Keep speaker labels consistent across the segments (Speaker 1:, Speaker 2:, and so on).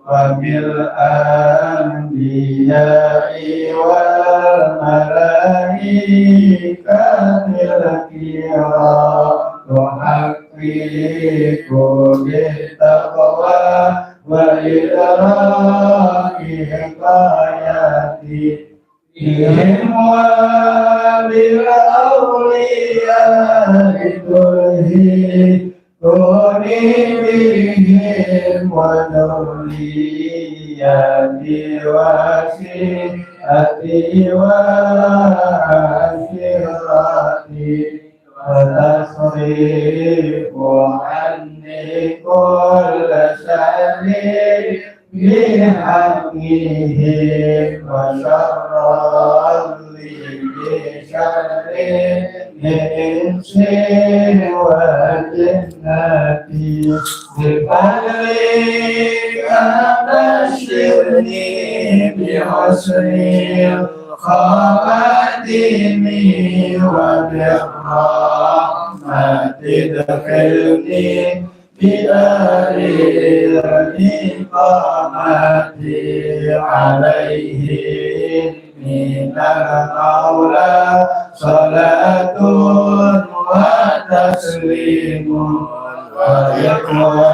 Speaker 1: وبالأنبياء والملائكة الكرام تحقق بالتقوى وإدراك غاياتهم وبالأولياء تلهي بهم وذرياتي وسيئتي وعشيرتي وتصريف عني كل شر بحقهم وشر بشر الإنس والجنة بفضلك بشرني بحسن الخواتم وبالرحمة ادخلني بدار الإقامة عليه من المولى صلاة وتسليم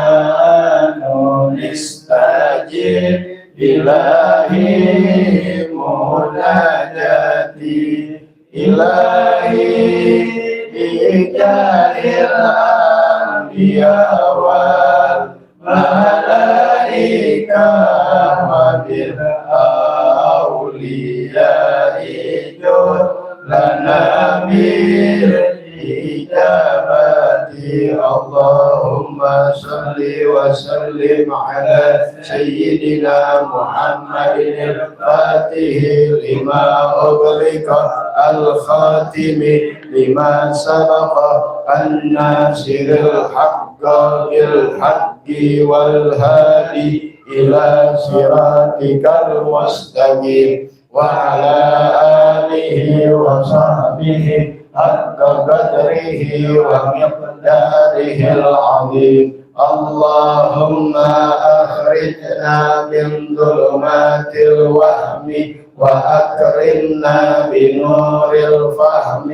Speaker 1: وإخوان استجب إلهي مناجاتي إلهي بجاه الأنبياء والملائكة وبالأولياء جد لنا بالإجابة اللهم صل وسلم على سيدنا محمد الفاتح لما أغلق الخاتم لما سبق الناصر الحق بالحق والهادي إلى صراطك المستقيم وعلى آله وصحبه حق قدره ومقداره العظيم اللهم أخرجنا من ظلمات الوهم وأكرمنا بنور الفهم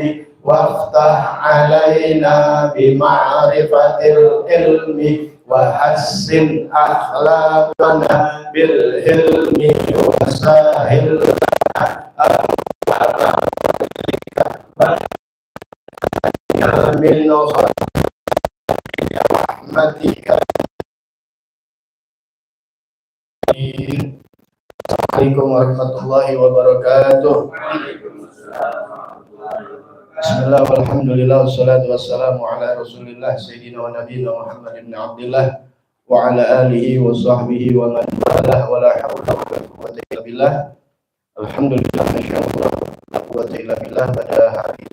Speaker 1: وافتح علينا بمعرفة العلم وحسن أخلاقنا بالعلم وسهل من رحمتك. Assalamualaikum warahmatullahi wabarakatuh. Bismillah walhamdulillah wassalatu wassalamu ala rasulillah sayyidina wa nabiyina Muhammad ibn Abdillah wa ala alihi wa sahbihi wa man walah wa la hawla wa la quwwata illa billah. Alhamdulillah masyaallah la quwwata illa billah. Pada hari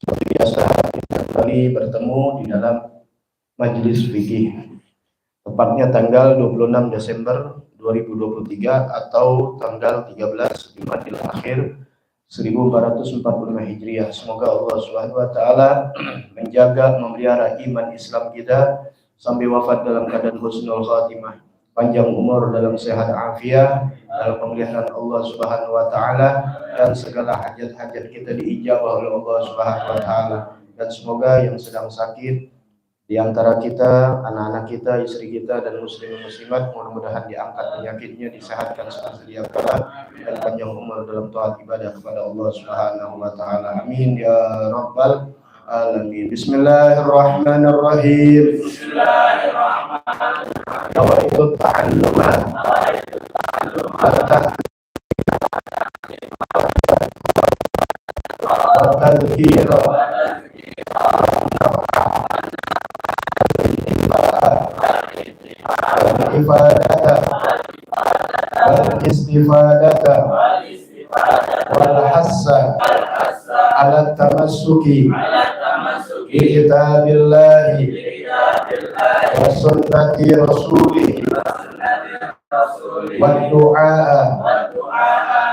Speaker 1: seperti biasa kita kembali bertemu di dalam majelis fikih, tepatnya tanggal 26 Desember 2023 atau tanggal 13 Jumadil Akhir 1445 Hijriah. Semoga Allah Subhanahu wa taala menjaga memelihara iman Islam kita sampai wafat dalam keadaan husnul khatimah, panjang umur dalam sehat afiat, dalam pemeliharaan Allah Subhanahu wa taala, dan segala hajat-hajat kita diijabah oleh Allah Subhanahu wa taala. Dan semoga yang sedang sakit di antara kita, anak-anak kita, istri kita, dan muslim muslimat, mudah-mudahan diangkat penyakitnya, disehatkan sedia kala, dan panjang umur dalam taat ibadah kepada Allah Subhanahu wa taala. Amin ya rabbal alamin. Bismillahirrahmanirrahim. Bismillahirrahmanirrahim. Nawaitu ta'alluma istifadata wal hassa ala tamassuki bi kitabillahi wa sunnati rasulih wa du'a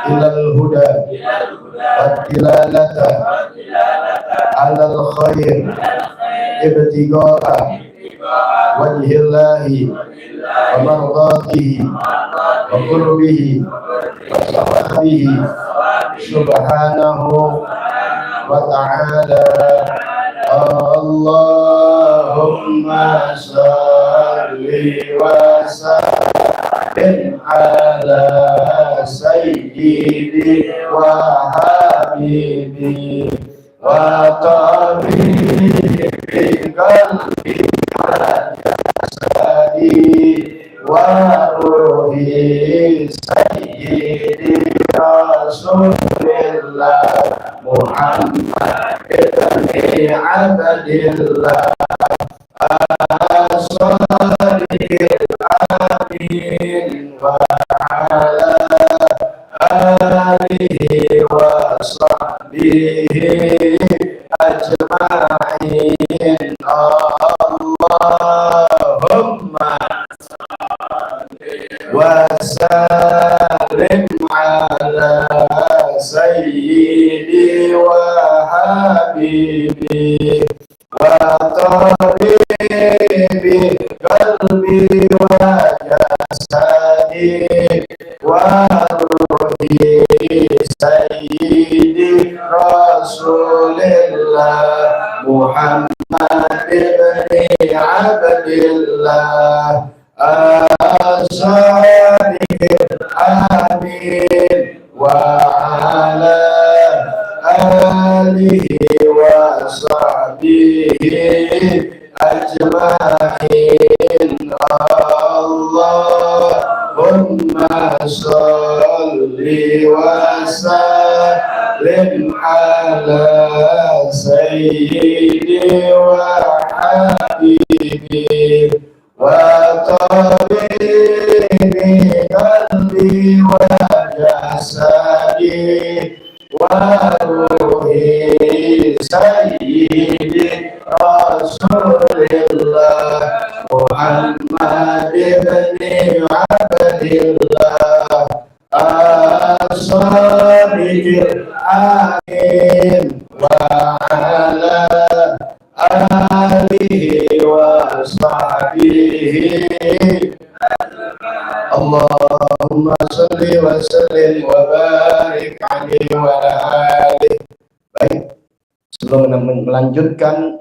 Speaker 1: ilal huda wa dilalata ala al khair ibtigha'a wajhillahi wa mardatihi wa qurbihi wa sawabihi subhanahu wa ta'ala. Allahumma salli wa sallim ala sayyidi wa habibi wa tabibi qalbi wa jasadi wa ruhi sayyidi Rasulillah Muhammad ibn Abdillah as-sadiqil amin wa ala alihi wa sahbihi ajma'in. Allahumma wa sallim ala sayyidi wa habibi wa tabibi qalbi wa jasadi wa ruhi sayyidi Rasulillah Muhammad ibn Abdillah as-sadiqil amin wa ala alihi wa sahbihi ajma'in. Allahumma salli wa sallim ala sayyidi wa habibi wa tabibi qalbi wa jasadi wa ruhi sayyidi Rasulillah Muhammad ibn Abdillah as-sadiqil amin wa ala alihi wa sahbihi. Allahumma salli wa sallim wa barik alaihi wa ala alihi. Baik, sebelum melanjutkan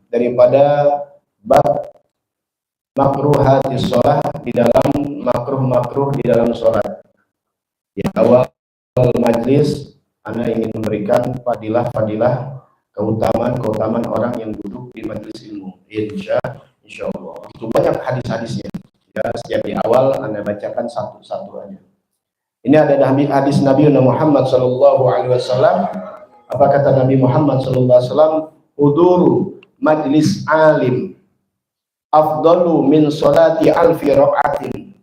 Speaker 1: daripada bab makruhati sholat, di dalam makruh-makruh di dalam sholat, di awal majlis Anda ingin memberikan fadilah-fadilah, keutamaan orang yang duduk di majlis ilmu. Insya Allah itu banyak hadis-hadisnya ya. Setiap di awal Anda bacakan satu-satu aja. Ini ada hadis Nabi Muhammad SAW. Apa kata Nabi Muhammad SAW? Huduru majlis alim afdalu min salati alfi raq'atin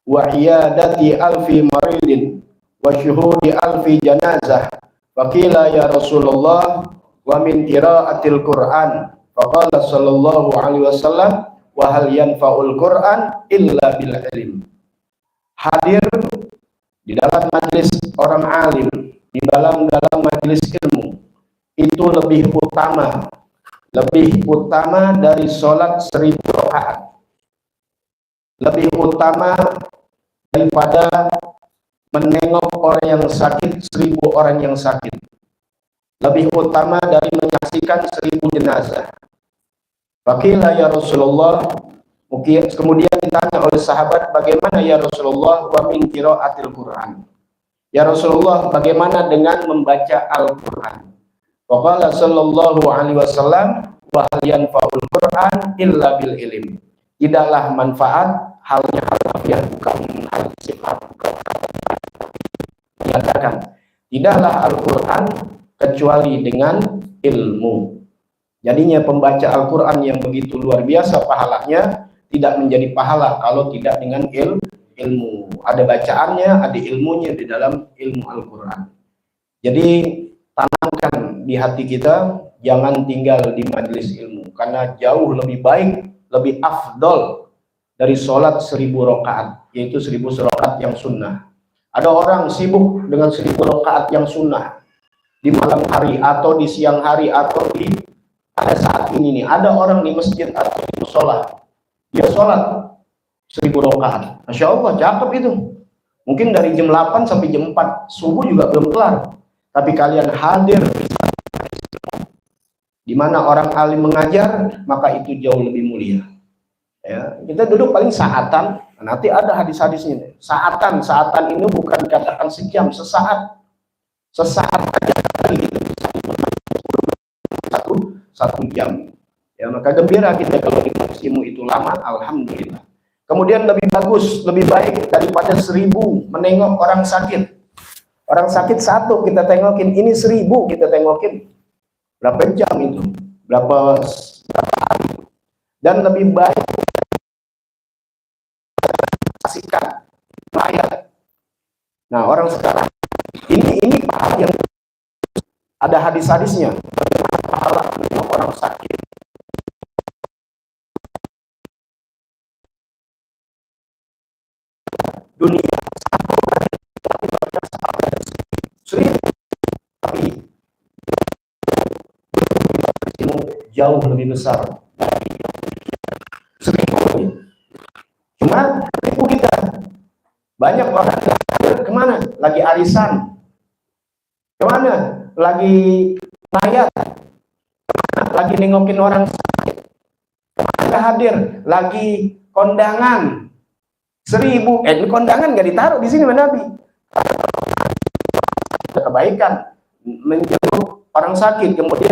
Speaker 1: wa iyadati alfi maridin wa syuhudi alfi janazah. Faqila ya Rasulullah wa min qiraatil Qur'an. Faqala sallallahu alaihi wasallam wa hal yanfa'ul Qur'an illa bil ilm. Hadir di dalam majlis orang alim, di dalam majlis ilmu, itu lebih utama dari sholat 1000 rakaat, lebih utama daripada menengok orang yang sakit 1000 orang yang sakit, lebih utama dari menyaksikan 1000 jenazah. Faqila ya Rasulullah, kemudian ditanya oleh sahabat, bagaimana ya Rasulullah wa min qiraatil Qur'an? Ya Rasulullah, bagaimana dengan membaca Al-Qur'an? Faqala sallallahu alaihi wasallam wa hal yanfa'ul Qur'an illa bil ilm. Tidaklah manfaat halnya hal bukan hal sifat, bukan menyatakan tidaklah Al-Qur'an kecuali dengan ilmu. Jadinya pembaca Al-Quran yang begitu luar biasa pahalanya tidak menjadi pahala kalau tidak dengan ilmu. Ada bacaannya, ada ilmunya di dalam ilmu Al-Quran. Jadi tanamkan di hati kita, jangan tinggal di majelis ilmu, karena jauh lebih baik, lebih afdol dari sholat 1000 rakaat, yaitu 1000 rakaat yang sunnah. Ada orang sibuk dengan 1000 rakaat yang sunnah di malam hari atau di siang hari atau di Pada saat ini nih, ada orang di masjid atau di musola, dia sholat 1000 rakaat. Masya Allah, cakep itu. Mungkin dari jam 8 sampai jam 4 subuh juga belum kelar. Tapi kalian hadir di mana orang alim mengajar, maka itu jauh lebih mulia. Ya, kita duduk paling saatan. Nanti ada hadis-hadisnya. Saatan ini bukan dikatakan sejam, sesaat. Sesaat aja gitu. Satu jam. Ya, maka gembira kita kalau di ilmu itu lama, alhamdulillah. Kemudian lebih bagus, lebih baik daripada 1000 menengok orang sakit. Orang sakit satu kita tengokin, ini 1000 kita tengokin. Berapa jam itu? Berapa hari? Dan lebih baik kasihkan mayat. Nah, orang sekarang ini yang ada hadis-hadisnya. Pahala orang sakit. Dunia 1000, tapi jauh lebih besar dari 1000. Cuma itu kita banyak orang kemana? Lagi arisan, kemana? Lagi mayat, lagi nengokin orang sakit, kemana hadir? Lagi kondangan 1000. Ini kondangan nggak ditaruh di sini Nabi. Kebaikan menjenguk orang sakit, kemudian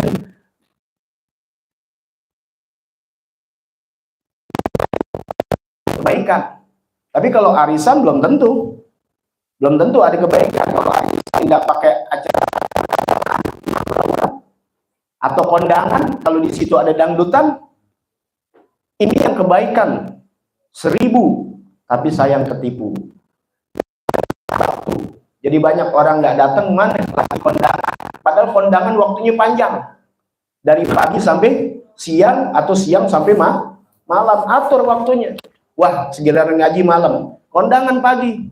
Speaker 1: kebaikan. Tapi kalau arisan belum tentu ada kebaikan. Kalau arisan nggak pakai acara atau kondangan, kalau di situ ada dangdutan, ini yang kebaikan 1000, tapi sayang ketipu. Jadi banyak orang nggak datang, mana lagi kondangan. Padahal kondangan waktunya panjang, dari pagi sampai siang atau siang sampai malam, atur waktunya. Wah, segiliran ngaji malam, kondangan pagi.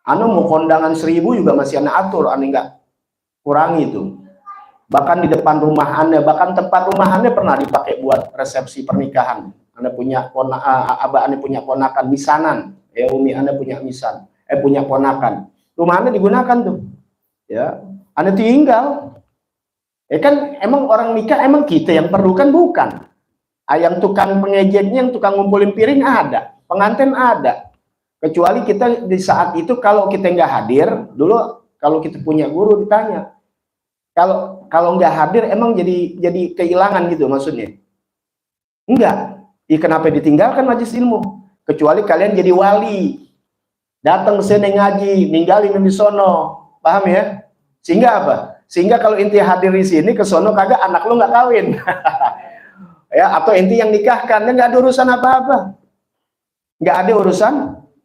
Speaker 1: Anu mau kondangan 1000 juga masih ane atur, ane nggak kurangi itu. Bahkan di depan rumah ane, bahkan tempat rumah ane pernah dipakai buat resepsi pernikahan. Ane punya abah ane punya ponakan misanan, ya umi ane punya misan, punya ponakan. Rumah ane digunakan tuh, ya. Ane tinggal. Kan emang orang nikah emang kita yang perlu kan bukan. Yang tukang pengejeknya, yang tukang ngumpulin piring ada, pengantin ada. Kecuali kita di saat itu kalau kita nggak hadir, dulu kalau kita punya guru ditanya, kalau nggak hadir emang jadi kehilangan gitu maksudnya? Enggak. Kenapa ditinggalkan majelis ilmu? Kecuali kalian jadi wali, datang ke sini ngaji, ninggalin di sono, paham ya? Sehingga apa? Sehingga kalau inti hadir di sini ke sono kagak anak lu nggak kawin. Ya, atau inti yang nikahkan, nggak ada urusan apa-apa, nggak ada urusan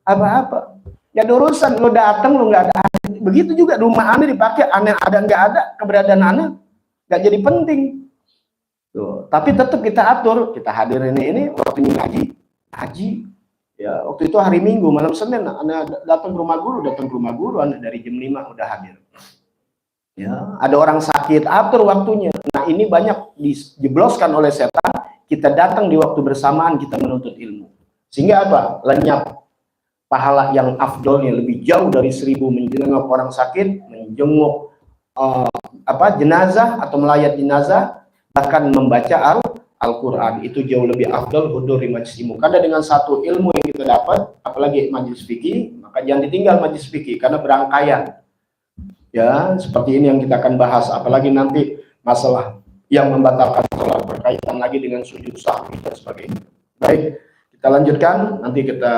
Speaker 1: apa-apa, nggak ada urusan lo datang lo nggak ada. Begitu juga rumah anda dipakai, aneh ada nggak ada, keberadaan anda nggak jadi penting. Tuh, tapi tetap kita atur, kita hadirin ini waktunya ngaji, ya waktu itu hari Minggu malam Senin, anda datang ke rumah guru, anda dari jam 5 udah hadir. Ya, ada orang sakit, atur waktunya. Nah, ini banyak dijebloskan oleh setan. Kita datang di waktu bersamaan, kita menuntut ilmu. Sehingga apa? Lenyap pahala yang afdolnya lebih jauh dari 1000 menjenguk orang sakit, menjenguk jenazah atau melayat jenazah, bahkan membaca Al-Quran. Itu jauh lebih afdol huduri majlis ilmu. Karena dengan satu ilmu yang kita dapat, apalagi majlis fikih, maka jangan ditinggal majlis fikih karena berangkaian. Ya, seperti ini yang kita akan bahas, apalagi nanti masalah yang membatalkan sholat berkaitan lagi dengan sujud sahwi dan sebagainya. Baik, kita lanjutkan, nanti kita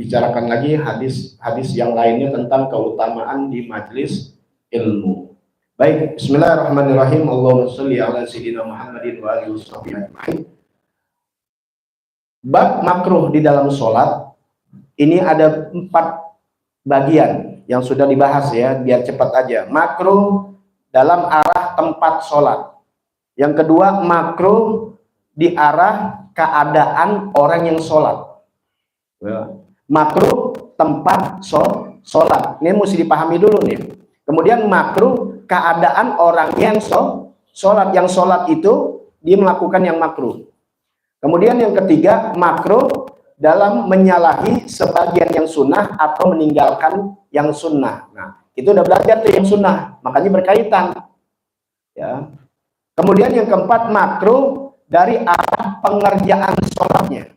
Speaker 1: bicarakan lagi hadis-hadis yang lainnya tentang keutamaan di majelis ilmu. Baik, bismillahirrahmanirrahim. Allahumma sholli ala sayyidina Muhammadin wa alihi wasallam. Bab makruh di dalam sholat, ini ada 4 bagian yang sudah dibahas ya, biar cepat aja. Makruh dalam arah tempat sholat. Yang kedua, makruh di arah keadaan orang yang sholat. Makruh tempat sholat. Ini mesti dipahami dulu nih. Kemudian makruh keadaan orang yang sholat. Yang sholat itu dia melakukan yang makruh. Kemudian yang ketiga, makruh dalam menyalahi sebagian yang sunnah atau meninggalkan yang sunnah. Nah, itu udah belajar tuh yang sunnah, makanya berkaitan. Ya. Kemudian yang keempat, makruh dari arah pengerjaan sholatnya.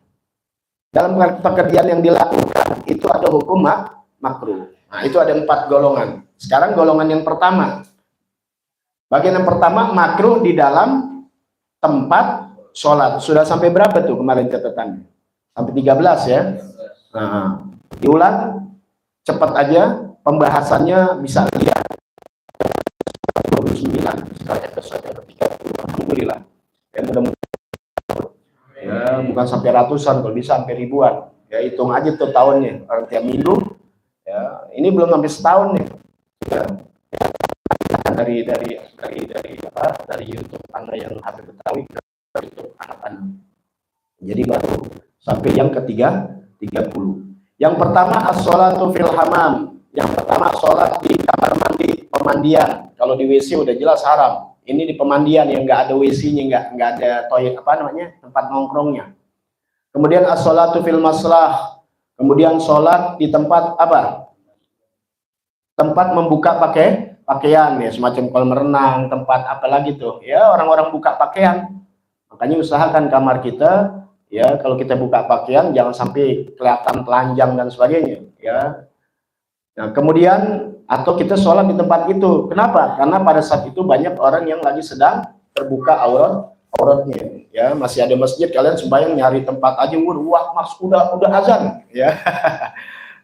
Speaker 1: Dalam pekerjaan yang dilakukan itu ada hukum makruh. Nah, itu ada 4 golongan. Sekarang golongan yang pertama. Bagian yang pertama, makruh di dalam tempat sholat. Sudah sampai berapa tuh kemarin catatannya? Sampai 13 ya. Nah, diulang cepat aja, pembahasannya bisa lihat 29 sekarang saja 30. Alhamdulillah. Ya, mudah-mudahan ya bukan sampai ratusan, kalau bisa sampai ribuan. Ya hitung aja tuh tahunnya, tiap minggu. Ya, ini belum sampai setahun nih. Ya. Dari YouTube Anda yang harus Betawi ke YouTube anak Anda. Jadi baru sampai yang ketiga 30. Yang pertama as-sholatu fil hamam. Yang pertama sholat di kamar mandi, pemandian. Kalau di WC udah jelas haram. Ini di pemandian yang nggak ada WC-nya, nggak ada toilet tempat nongkrongnya. Kemudian as-sholatu fil maslah. Kemudian sholat di tempat apa? Tempat membuka pakaian ya, semacam kolam renang, tempat apa lagi tuh ya, orang-orang buka pakaian. Makanya usahakan kamar kita ya, kalau kita buka pakaian jangan sampai kelihatan telanjang dan sebagainya ya. Nah, kemudian atau kita sholat di tempat itu. Kenapa? Karena pada saat itu banyak orang yang lagi sedang terbuka auratnya ya. Masih ada masjid, kalian sembahyang nyari tempat aja, wah mas udah azan ya.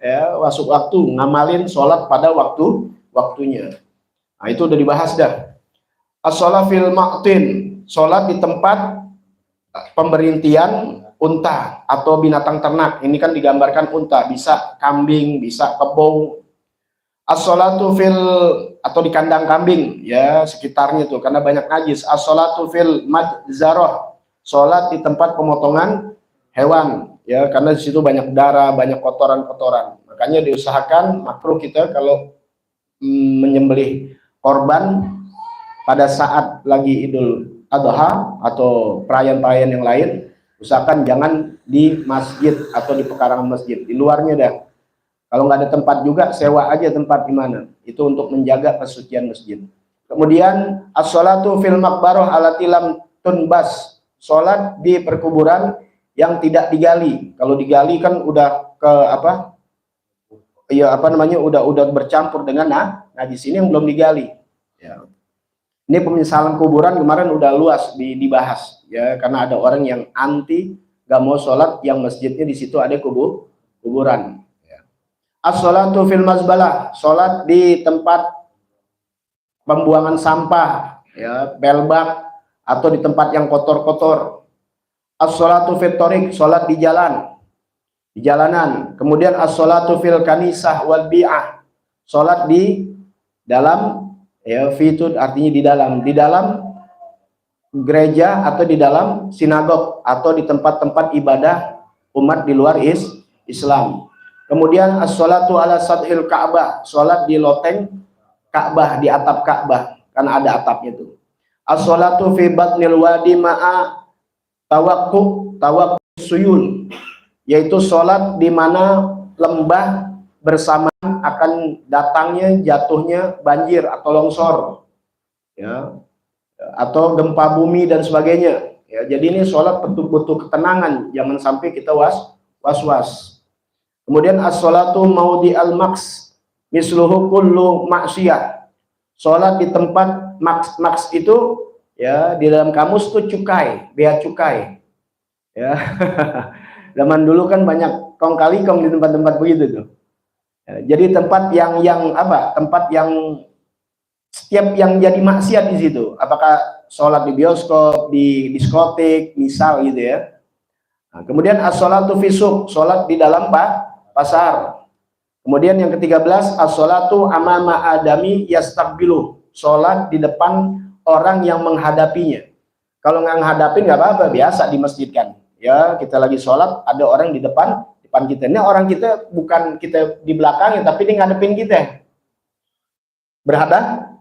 Speaker 1: Ya, masuk waktu, ngamalin sholat pada waktunya. Nah, itu udah dibahas dah. As-sholat fil ma'tin, sholat di tempat pemberintian unta atau binatang ternak. Ini kan digambarkan unta, bisa kambing, bisa kebo. As-sholatu fil, atau di kandang kambing ya, sekitarnya tuh karena banyak najis. As-sholatu fil majzarah, sholat di tempat pemotongan hewan ya, karena di situ banyak darah, banyak kotoran-kotoran. Makanya diusahakan makruh kita kalau menyembelih korban pada saat lagi Idul Adha atau perayaan-perayaan yang lain, usahakan jangan di masjid atau di pekarangan masjid, di luarnya dah. Kalau nggak ada tempat juga, sewa aja tempat di mana. Itu untuk menjaga kesucian masjid. Kemudian as-sholatu fil maqbarah allati lam tunbas, sholat di perkuburan yang tidak digali. Kalau digali kan udah ke apa? Ya udah bercampur dengan najis. Ini yang belum digali. Ya. Ini penyesalan kuburan kemarin udah luas dibahas ya, karena ada orang yang anti, gak mau sholat yang masjidnya di situ ada kuburan. Ya. As-sholatu fil mazbalah, sholat di tempat pembuangan sampah ya, belbak atau di tempat yang kotor-kotor. As-sholatu fit thoriq, sholat di jalanan. Kemudian as-sholatu fil kanisah wal bi'ah, sholat di dalam ya, fitud artinya di dalam gereja atau di dalam sinagog atau di tempat-tempat ibadah umat di luar Islam. Kemudian as-sholatu ala sathil Ka'bah, sholat di loteng Ka'bah, di atap Ka'bah karena ada atapnya itu. As-sholatu fi batnil wadi ma'a tawaqqu suyun, yaitu sholat di mana lembah bersamaan akan datangnya jatuhnya banjir atau longsor ya, atau gempa bumi dan sebagainya ya. Jadi ini sholat butuh ketenangan, jangan sampai kita was-was. Kemudian as-sholatu maudi al-maks misluhu kullu maksiyah, sholat di tempat maks itu ya, di dalam kamus tuh cukai, bea cukai ya. Zaman dulu kan banyak kong kali kong di tempat-tempat begitu tuh. Ya, jadi tempat yang tempat yang setiap yang jadi maksiat di situ. Apakah sholat di bioskop, di diskotik, misal gitu ya. Nah, kemudian as-sholatu fisuk, sholat di dalam pasar. Kemudian yang ke-13 as-sholatu amama adami yastaqbilu, sholat di depan orang yang menghadapinya. Kalau nggak menghadapin nggak apa-apa, biasa di masjid kan. Ya, kita lagi sholat, ada orang di depan kita. Ini orang kita bukan kita di belakangnya, tapi dia ngadepin kita.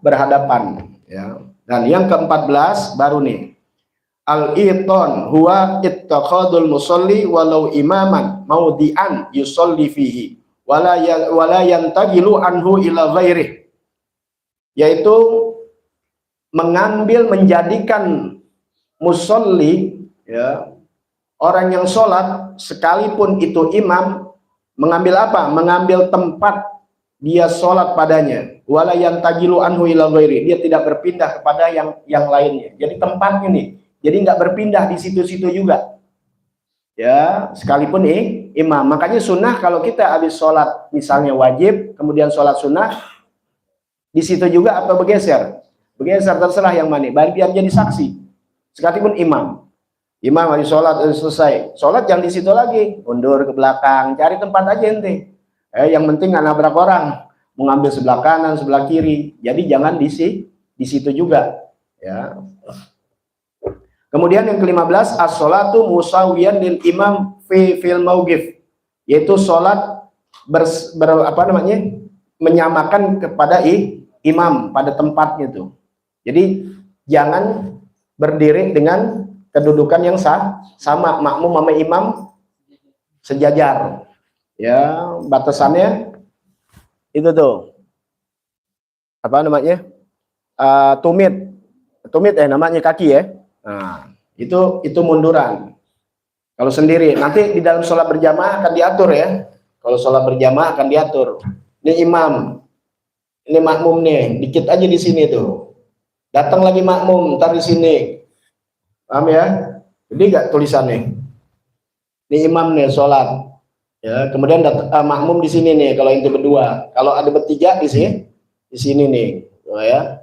Speaker 1: Berhadapan. Ya. Dan yang ke-14 baru nih. Al-iton huwa ittakhadul musalli walau imaman maudian yusalli fihi wala yantagilu anhu ila ghairih, yaitu menjadikan musalli, ya, orang yang sholat sekalipun itu imam, mengambil apa? Mengambil tempat dia sholat padanya. Wala yantagilu anhu ila ghairi, dia tidak berpindah kepada yang lainnya. Jadi tempatnya nih, jadi nggak berpindah di situ-situ juga, ya, sekalipun imam. Makanya sunnah kalau kita habis sholat misalnya wajib, kemudian sholat sunnah, di situ juga atau bergeser terserah yang mana, biar jadi saksi. Sekalipun imam habis sholat selesai sholat, jangan di situ lagi, mundur ke belakang, cari tempat aja ente. Yang penting nggak nabrak orang, mengambil sebelah kanan sebelah kiri, jadi jangan di situ juga, ya. Kemudian yang ke-15, as-sholatu musawiyan lil imam fil mauqif, yaitu sholat menyamakan kepada imam pada tempatnya tuh. Jadi jangan berdiri dengan kedudukan yang sama, makmum sama imam sejajar, ya. Batasannya itu tuh apa namanya, tumit namanya kaki, ya. Nah, itu munduran kalau sendiri. Nanti di dalam sholat berjamaah akan diatur, ya. Kalau sholat berjamaah akan diatur, ini imam, ini makmum nih, dikit aja di sini tuh, datang lagi makmum, ntar di sini, paham ya? Jadi nggak tulisannya, ini imam nih sholat, ya, kemudian makmum di sini nih, kalau itu berdua, kalau ada bertiga di sini nih, ya.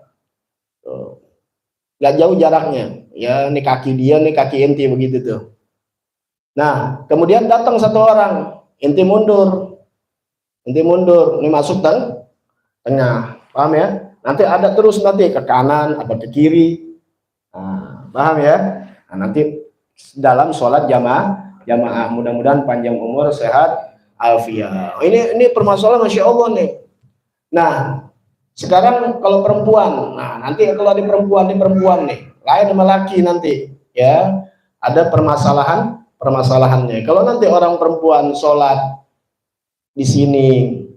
Speaker 1: Nggak jauh jaraknya, ya, ini kaki dia, nih kaki inti, begitu tuh. Nah, kemudian datang satu orang, inti mundur, ini masuk tengah, paham ya? Nanti ada terus nanti ke kanan, ada ke kiri, nah, paham ya? Nah, nanti dalam sholat jamaah, mudah-mudahan panjang umur, sehat, alfiah. Ini permasalahan Masya Allah nih. Nah, sekarang kalau perempuan, nah nanti kalau ada perempuan nih, lain sama laki nanti, ya, ada permasalahannya. Kalau nanti orang perempuan sholat di sini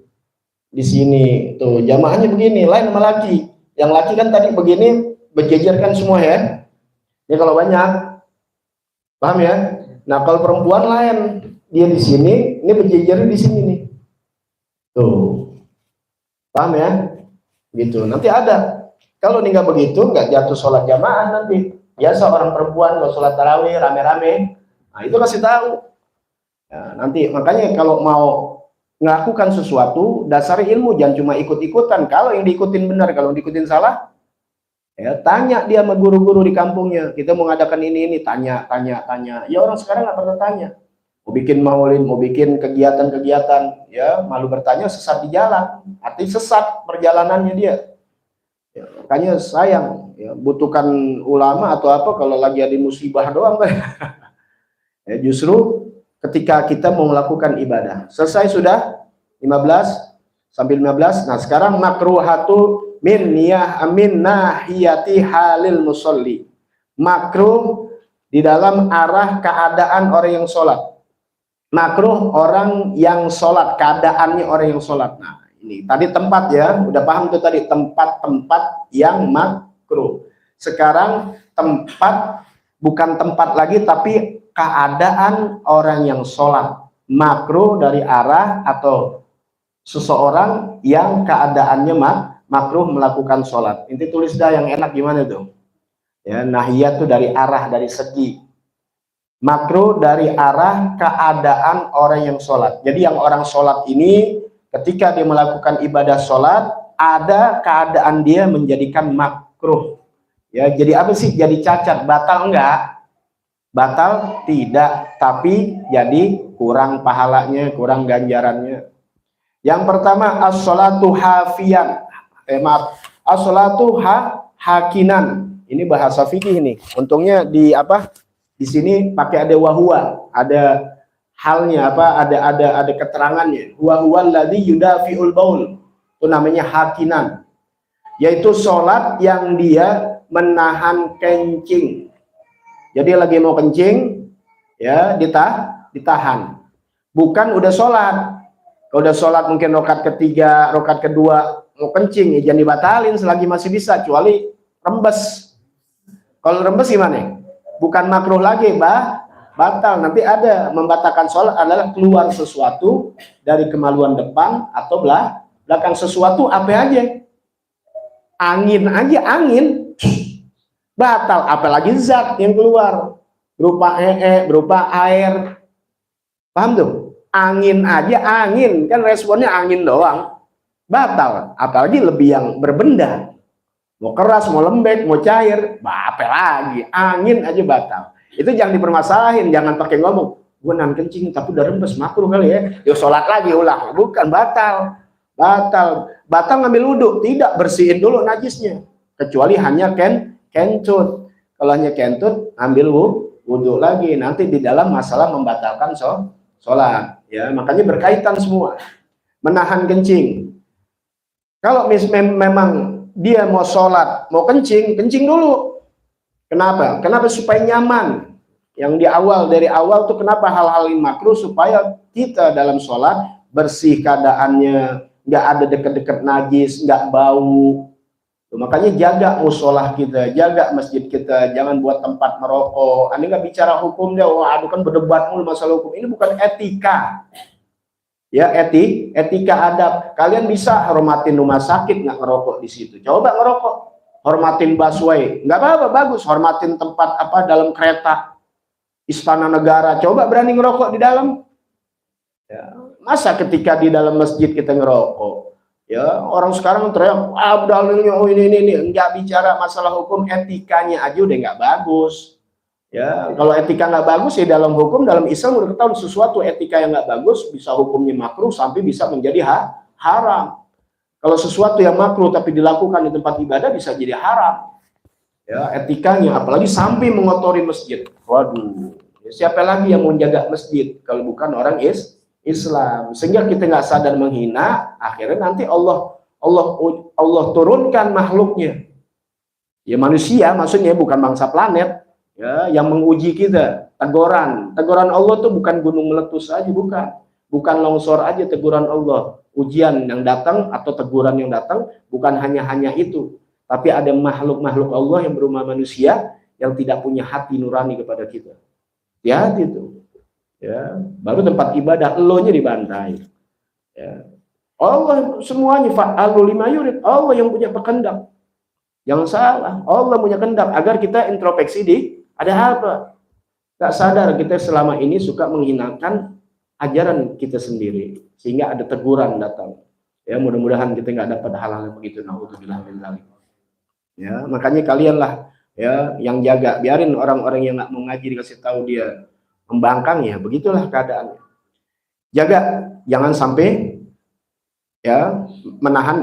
Speaker 1: tuh jamaahnya begini, lain sama laki. Yang laki kan tadi begini, berjejerkan semua, ya. Ini kalau banyak, paham ya? Nah kalau perempuan lain, dia di sini, ini berjejer di sini nih, tuh, paham ya? Gitu. Nanti ada, kalau ini nggak begitu, nggak jatuh sholat jamaah nanti. Biasa orang perempuan kalau sholat tarawih rame-rame, nah itu kasih tahu. Nah, nanti makanya kalau mau melakukan sesuatu, dasar ilmu, jangan cuma ikut-ikutan. Kalau yang diikutin benar, kalau diikutin salah, ya tanya dia sama guru-guru di kampungnya. Kita mau ngadakan ini, tanya. Ya orang sekarang nggak pernah tanya. Mau bikin maulid, mau bikin kegiatan-kegiatan, ya malu bertanya, sesat di jalan, arti sesat perjalanannya dia. Ya, makanya sayang, ya, butuhkan ulama atau apa kalau lagi ada musibah doang, ya, justru ketika kita mau melakukan ibadah. Selesai sudah 15 sampai 15. Nah sekarang makruhatu min nahiyati halil musolli, makruh di dalam arah keadaan orang yang sholat. Makruh orang yang sholat, keadaannya orang yang sholat. Nah ini tadi tempat, ya, udah paham tuh tadi, tempat-tempat yang makruh. Sekarang tempat, bukan tempat lagi, tapi keadaan orang yang sholat. Makruh dari arah atau seseorang yang keadaannya makruh melakukan sholat. Inti tulis dah yang enak gimana tuh, ya. Nahiyat tuh dari arah, dari segi. Makruh dari arah keadaan orang yang sholat. Jadi yang orang sholat ini ketika dia melakukan ibadah sholat, ada keadaan dia menjadikan makruh. Ya, jadi apa sih? Jadi cacat, batal enggak? Batal tidak, tapi jadi kurang pahalanya, kurang ganjarannya. Yang pertama, as-sholatu hafiyan. As-sholatu hakinan. Ini bahasa fikih ini. Untungnya di di sini pakai ada wahwa, ada halnya, ada keterangannya. Wahwa alladzi yudafiul baul, itu namanya hakinan, yaitu sholat yang dia menahan kencing. Jadi lagi mau kencing, ya ditahan. Bukan udah sholat. Kalau udah sholat mungkin rokat ketiga, rokat kedua mau kencing, ya jangan dibatalin selagi masih bisa, kecuali rembes. Kalau rembes gimana? Bukan makruh lagi, batal. Nanti ada membatalkan sholat adalah keluar sesuatu dari kemaluan depan atau belakang. Sesuatu apa aja? Angin aja, angin batal, apalagi zat yang keluar berupa berupa air. Paham tuh? Angin aja, angin kan responnya angin doang batal, apalagi lebih yang berbenda, mau keras, mau lembek, mau cair, apa lagi, angin aja batal. Itu jangan dipermasalahin, jangan pakai ngomong gue nahan kencing tapi udah rembes makruh kali ya, yuk sholat lagi ulang. Bukan, batal ngambil wudhu, tidak, bersihin dulu najisnya, kecuali hanya kentut. Kalau hanya kentut ambil wudhu lagi, nanti di dalam masalah membatalkan sholat, ya. Makanya berkaitan semua. Menahan kencing, kalau memang dia mau sholat, mau kencing dulu. Kenapa? Supaya nyaman. Yang dari awal tuh kenapa hal-hal yang makruh, supaya kita dalam sholat bersih keadaannya, nggak ada deket-deket najis, nggak bau. Makanya jaga musolah kita, jaga masjid kita, jangan buat tempat merokok. Anda nggak bicara hukum deh, aduh kan berdebat mulu masalah hukum. Ini bukan etika, ya, etika adab. Kalian bisa hormatin rumah sakit, nggak ngerokok di situ. Coba ngerokok, hormatin busway, nggak apa-apa, bagus. Hormatin tempat dalam kereta, istana negara, coba berani ngerokok di dalam. Ya, masa ketika di dalam masjid kita ngerokok? Ya, orang sekarang teriak, dalilnya ini, nggak bicara masalah hukum, etikanya aja udah nggak bagus. Ya, kalau etika nggak bagus ya dalam hukum, dalam Islam udah ketahuan sesuatu etika yang nggak bagus bisa hukumnya makruh sampai bisa menjadi haram. Kalau sesuatu yang makruh tapi dilakukan di tempat ibadah bisa jadi haram. Ya, etikanya, apalagi sampai mengotori masjid. Waduh, siapa lagi yang mau menjaga masjid kalau bukan orang Islam? Sehingga kita nggak sadar menghina, akhirnya nanti Allah turunkan makhluknya, ya manusia, maksudnya bukan bangsa planet, ya, yang menguji kita. Teguran Allah tuh bukan gunung meletus aja, bukan longsor aja. Teguran Allah, ujian yang datang atau teguran yang datang bukan hanya itu, tapi ada makhluk Allah yang berupa manusia yang tidak punya hati nurani kepada kita. Ya, itu. Ya, baru tempat ibadah elonya dibantai. Ya. Allah semuanya fa'alu lima yurid, Allah yang punya kehendak. Jangan salah, Allah punya kehendak agar kita introspeksi ada apa. Tak sadar kita selama ini suka menghinakan ajaran kita sendiri, sehingga ada teguran datang. Ya, mudah-mudahan kita nggak dapat hal-hal yang begitu. Naudzubillah min dzalik. Ya, makanya kalianlah ya yang jaga, biarin orang-orang yang nggak mau ngaji dikasih tahu dia membangkang, ya begitulah keadaannya. Jaga jangan sampai ya menahan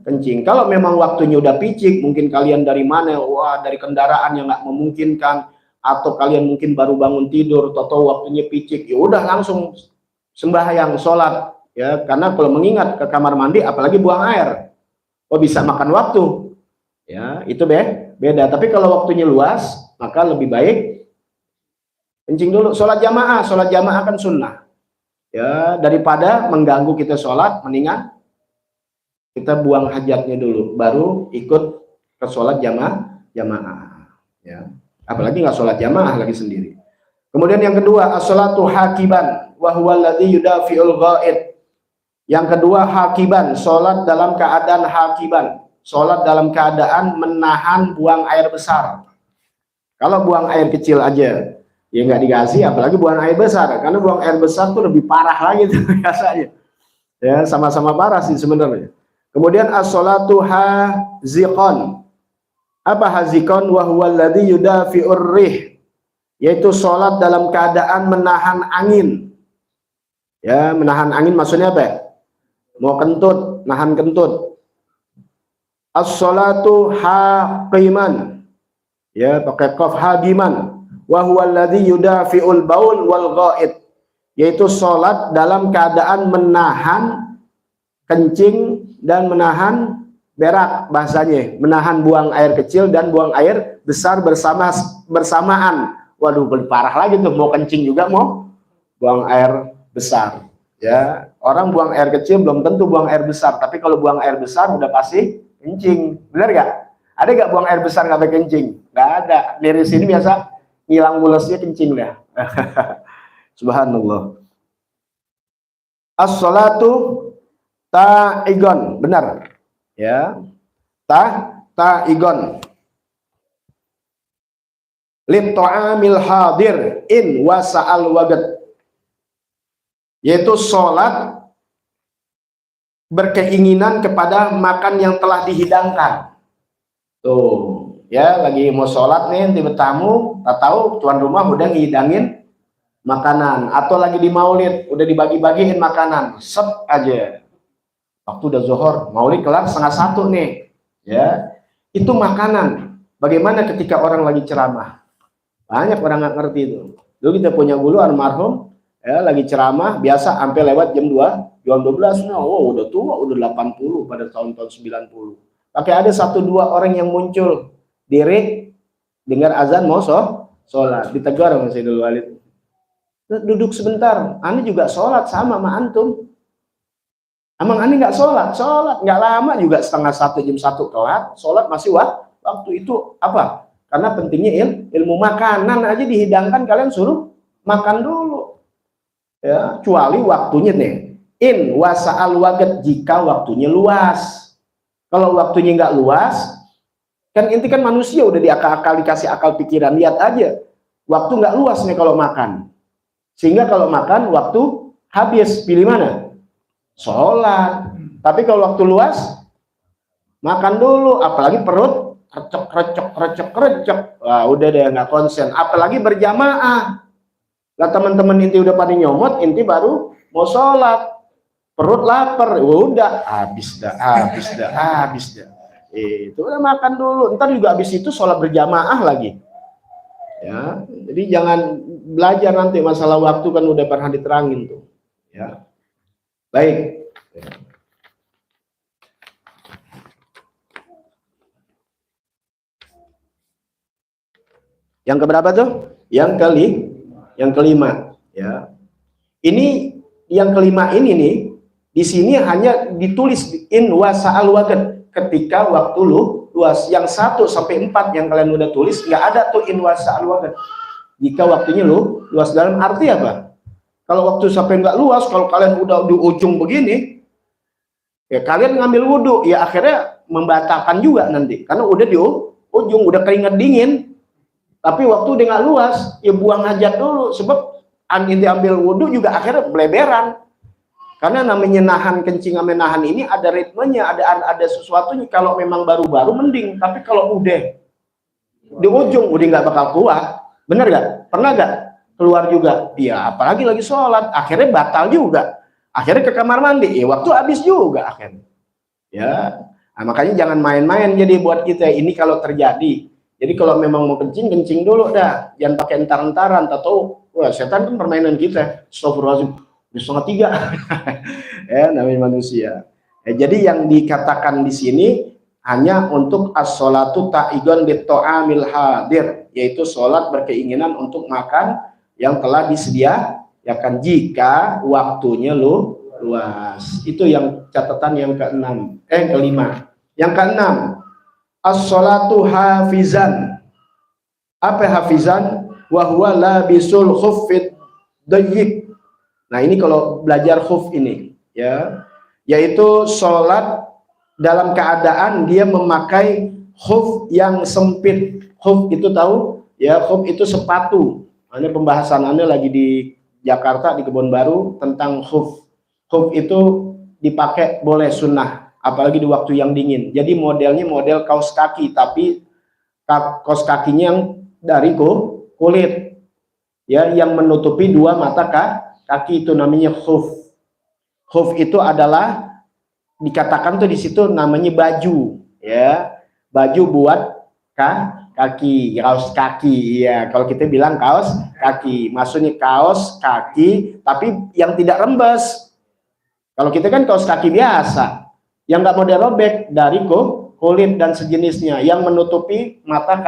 Speaker 1: kencing. Kalau memang waktunya udah picik, mungkin kalian dari mana, dari kendaraan yang nggak memungkinkan, atau kalian mungkin baru bangun tidur, atau waktunya picik, ya udah langsung sembahyang sholat, ya. Karena kalau mengingat ke kamar mandi, apalagi buang air, bisa makan waktu, ya itu beda. Tapi kalau waktunya luas, maka lebih baik kencing dulu. Sholat jamaah kan sunnah, ya, daripada mengganggu kita sholat, mendingan kita buang hajatnya dulu, baru ikut ke sholat jamaah, ya. Apalagi nggak sholat jamaah lagi sendiri. Kemudian yang kedua, as-sholatu hakiban wa huwa alladhi yudafi'ul ghaid. Yang kedua, hakiban, sholat dalam keadaan hakiban, sholat dalam keadaan menahan buang air besar. Kalau buang air kecil aja ya nggak dikasih, apalagi buang air besar, karena buang air besar tuh lebih parah lagi tuh biasanya. Ya, sama-sama parah sih sebenarnya. Kemudian as-sholatu haziqan. Apa haziqan? Wa huwa alladhi yudafi'ur rih, yaitu sholat dalam keadaan menahan angin. Ya, menahan angin maksudnya apa? Mau kentut, nahan kentut. As-sholatu haqiman, ya pakai qaf, hadiman. Wa huwa alladhi yudafi'ul baul wal ghaid, yaitu sholat dalam keadaan menahan kencing dan menahan berak, bahasanya menahan buang air kecil dan buang air besar bersamaan.
Speaker 2: waduh lebih parah lagi tuh, mau kencing juga mau buang air besar. Ya, orang buang air kecil belum tentu buang air besar, tapi kalau buang air besar udah pasti kencing, benar gak? Ada gak buang air besar nggak pakai kencing? Nggak ada. Dari sini biasa ngilang mulesnya kencing dah. Subhanallah. As-salatu ta'igon, benar. Ya, ta'igon. Lit ta'amil hadir in wasa'al wagad, yaitu sholat berkeinginan kepada makan yang telah dihidangkan. Tuh, ya lagi mau sholat nih, tiba tamu, tak tahu tuan rumah udah ngidangin makanan, atau lagi di maulid udah dibagi-bagiin makanan, sep aja. Waktu udah zuhur, maulid kelar 12:30 nih, ya itu makanan. Bagaimana ketika orang lagi ceramah? Banyak orang nggak ngerti itu. Dulu kita punya guru almarhum, ya lagi ceramah biasa sampai lewat jam 2, jam 12, nah, oh, udah tua, udah 80 pada tahun-tahun 90. Pakai ada 1-2 orang yang muncul, diri, dengar azan mau sholat, ditegur sama Sayyidul Walid. Duduk sebentar, Ani juga sholat sama antum. Emang Ani nggak sholat? Sholat, nggak lama juga, 12:30 jam 1 kelar, sholat masih waktu itu apa? Karena pentingnya ilmu makanan aja dihidangkan, kalian suruh makan dulu. Ya, kecuali waktunya nih. In wasa'al wagad, jika waktunya luas. Kalau waktunya nggak luas, kan inti kan manusia udah diakal-akal, dikasih akal pikiran, lihat aja. Waktu nggak luas nih kalau makan. Sehingga kalau makan waktu habis, pilih mana? Sholat. Tapi kalau waktu luas, makan dulu, apalagi perut recek. Wah, udah deh nggak konsen, apalagi berjamaah. Lah teman-teman inti udah pada nyomot, inti baru mau sholat, perut lapar, udah habis dah. Itu udah makan dulu, ntar juga habis itu sholat berjamaah lagi. Ya, jadi jangan belajar nanti masalah waktu kan udah pernah diterangin tuh. Ya, baik. Yang keberapa tuh? Yang kelima, ya. Ini yang kelima ini nih, di sini hanya ditulis in wasa'al wagad, ketika waktu luas. Yang 1 sampai 4 yang kalian udah tulis nggak ada tuh in wasa'al wagad. Jika waktunya luas, dalam arti apa? Kalau waktu sampai nggak luas, kalau kalian udah di ujung begini, ya kalian ngambil wudhu, ya akhirnya membatalkan juga nanti, karena udah di ujung, udah keringat dingin. Tapi waktu udah nggak luas, ya buang hajat dulu, sebab inti ambil wudhu juga akhirnya beleberan. Karena namanya nahan kencing sama nahan ini ada ritmenya, ada sesuatunya. Kalau memang baru-baru mending, tapi kalau udah di ujung udah nggak bakal kuat, bener gak? Pernah gak keluar juga? Iya, apalagi lagi sholat, akhirnya batal juga. Akhirnya ke kamar mandi, ya waktu habis juga akhirnya. Ya, nah, makanya jangan main-main jadi buat kita ini kalau terjadi. Jadi kalau memang mau kencing dulu dah, jangan pakai entar-entaran. Tahu, wah setan kan permainan kita. Astagfirullahaladzim, di 2:30. Ya, namanya manusia. Jadi yang dikatakan di sini hanya untuk as-sholatu ta'igon bitto'amil hadir, yaitu sholat berkeinginan untuk makan yang telah disediakan jika waktunya luas. Itu yang catatan yang kelima. Yang keenam, as-sholatu hafizan. Apa hafizan? Wahwa labisul khuffid dayyik. Nah ini kalau belajar khuf ini, ya, yaitu sholat dalam keadaan dia memakai khuf yang sempit. Khuf itu tahu? Ya, khuf itu sepatu. Ini pembahasannya lagi di Jakarta, di Kebon Baru, tentang khuf. Khuf itu dipakai boleh sunnah, apalagi di waktu yang dingin. Jadi modelnya model kaos kaki, tapi kaos kakinya yang dari kulit, ya, yang menutupi 2 mata kaki, itu namanya khuf. Khuf itu adalah dikatakan tuh di situ namanya baju, ya, baju buat kaki, kaos kaki, ya. Kalau kita bilang kaos kaki, maksudnya kaos kaki tapi yang tidak rembes. Kalau kita kan kaos kaki biasa, yang nggak model robek, dari kulit dan sejenisnya, yang menutupi mata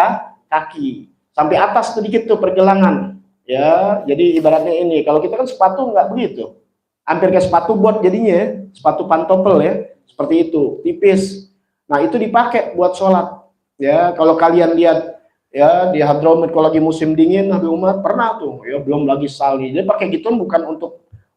Speaker 2: kaki. sampai atas sedikit tuh pergelangan. Ya, jadi ibaratnya ini, kalau kita kan sepatu nggak begitu, hampir kayak sepatu bot jadinya, sepatu pantofel ya, seperti itu, tipis. Nah itu dipakai buat sholat. Ya, kalau kalian lihat ya di Hadramut kalau lagi musim dingin, Nabi Umar pernah tuh, ya belum lagi salji. Jadi pakai gitu bukan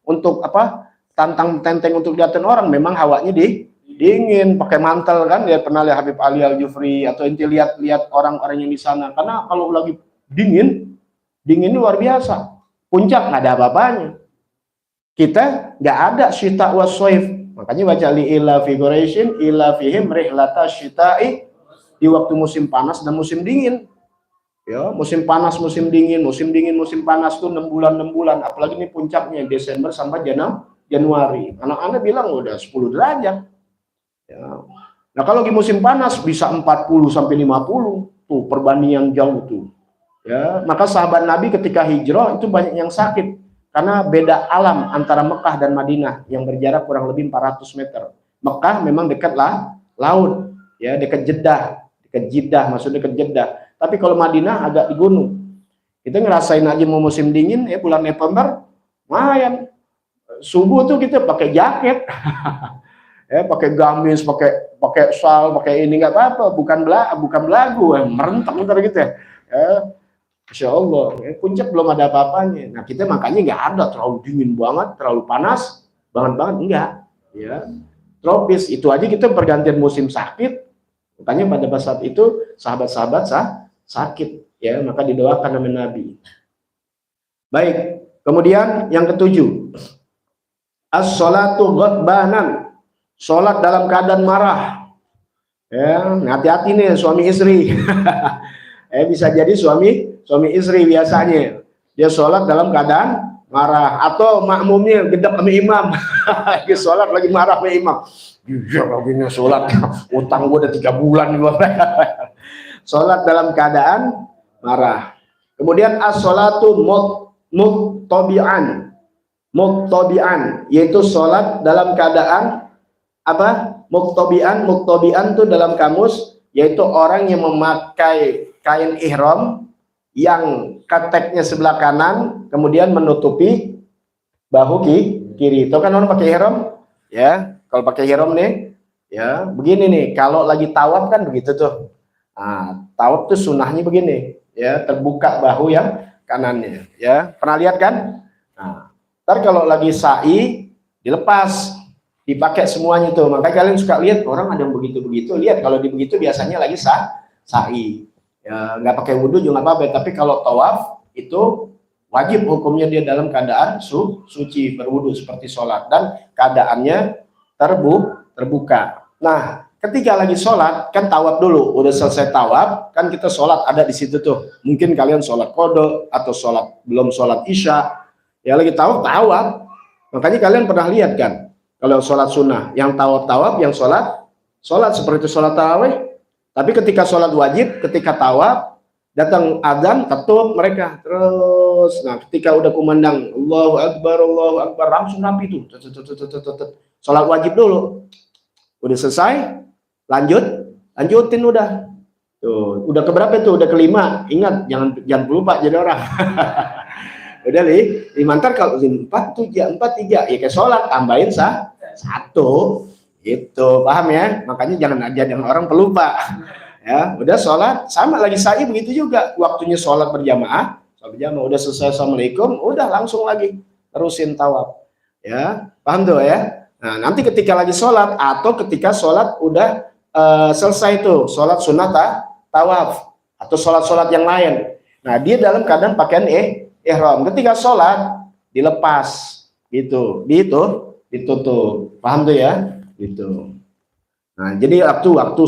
Speaker 2: untuk apa? Tantang tenteng untuk lihatin orang, memang hawanya dingin, pakai mantel kan. Dia pernah lihat Habib Ali Al-Jufri atau inti lihat orang-orang yang di sana. Karena kalau lagi dingin ini luar biasa. Puncak nggak ada apa-apanya. Kita nggak ada syita wa soif. Makanya baca li ila fi Quraisyin ila fihim rihlata syita'i, di waktu musim panas dan musim dingin. Ya, musim panas, musim dingin, musim panas tuh 6 bulan. Apalagi ini puncaknya Desember sampai Januari. Anak-anak bilang udah 10 derajat. Ya. Nah, kalau di musim panas bisa 40 sampai 50. Tuh perbandingan jauh tuh. Ya, maka sahabat Nabi ketika hijrah itu banyak yang sakit karena beda alam antara Mekah dan Madinah yang berjarak kurang lebih 400 meter. Mekah memang dekatlah laut, ya dekat Jeddah, maksud dekat Jeddah. Tapi kalau Madinah agak di gunung. Kita ngerasain aja mau musim dingin ya bulan November, lumayan. Subuh tuh kita pakai jaket, ya pakai gamis, pakai shawl, pakai ini nggak apa-apa, bukan belagu, merentak ntar gitu ya. Masya Allah, ya, puncak belum ada apa-apanya. Nah kita makanya nggak ada terlalu dingin banget, terlalu panas banget enggak. Ya, tropis itu aja kita pergantian musim sakit. Makanya pada saat itu sahabat-sahabat sakit, ya maka didoakan nama Nabi. Baik, kemudian yang ketujuh, as-sholatu ghadbanan, sholat dalam keadaan marah. Ya, hati-hati nih suami istri. Bisa jadi suami istri biasanya dia sholat dalam keadaan marah, atau makmumnya gedek sama imam. Lagi sholat lagi marah sama imam. Iya lagi sholat, utang gua udah 3 bulan. Sholat dalam keadaan marah. Kemudian as-sholatu muqtabi'an, yaitu sholat dalam keadaan apa? Muqtabi'an tuh dalam kamus yaitu orang yang memakai kain ihram yang keteknya sebelah kanan kemudian menutupi bahu kiri. Itu kan orang pakai ihram ya. Kalau pakai ihram nih ya begini nih, kalau lagi tawaf kan begitu tuh. Nah, tawaf tuh sunahnya begini ya, terbuka bahu yang kanannya ya. Pernah lihat kan? Nah, ntar kalau lagi sa'i dilepas, dipakai semuanya tuh. Makanya kalian suka lihat orang ada yang begitu-begitu, lihat kalau di begitu biasanya lagi sa'i. Ya, nggak pakai wudhu juga nggak apa-apa, tapi kalau tawaf itu wajib hukumnya dia dalam keadaan suci, berwudhu seperti sholat dan keadaannya terbuka. Nah, ketika lagi sholat kan tawaf dulu, udah selesai tawaf kan kita sholat ada di situ tuh. Mungkin kalian sholat qada atau belum sholat isya, ya lagi tawaf. Makanya kalian pernah lihat kan, kalau sholat sunnah yang tawaf, yang sholat seperti sholat tarawih. Tapi ketika sholat wajib, ketika tawaf, datang adzan, ketuk mereka terus. Nah, ketika udah kumandang Allahu Akbar, langsung rapi tuh. Sholat wajib dulu. Udah selesai, lanjutin udah. Tuh, udah keberapa itu? Udah kelima. Ingat, jangan lupa jadi orang. Udah limantar kalau 4 3 ya kayak sholat tambahin 1. Itu paham ya, makanya jangan orang pelupa ya. Udah sholat sama lagi sa'i begitu juga, waktunya sholat berjamaah udah selesai assalamualaikum udah langsung lagi terusin tawaf ya, paham tuh ya. Nah nanti ketika lagi sholat atau ketika sholat udah selesai tuh sholat sunat tawaf atau sholat yang lain, nah dia dalam keadaan pakaian ihram, ketika sholat dilepas gitu, ditutup, paham tuh ya. Gitu. Nah, jadi waktu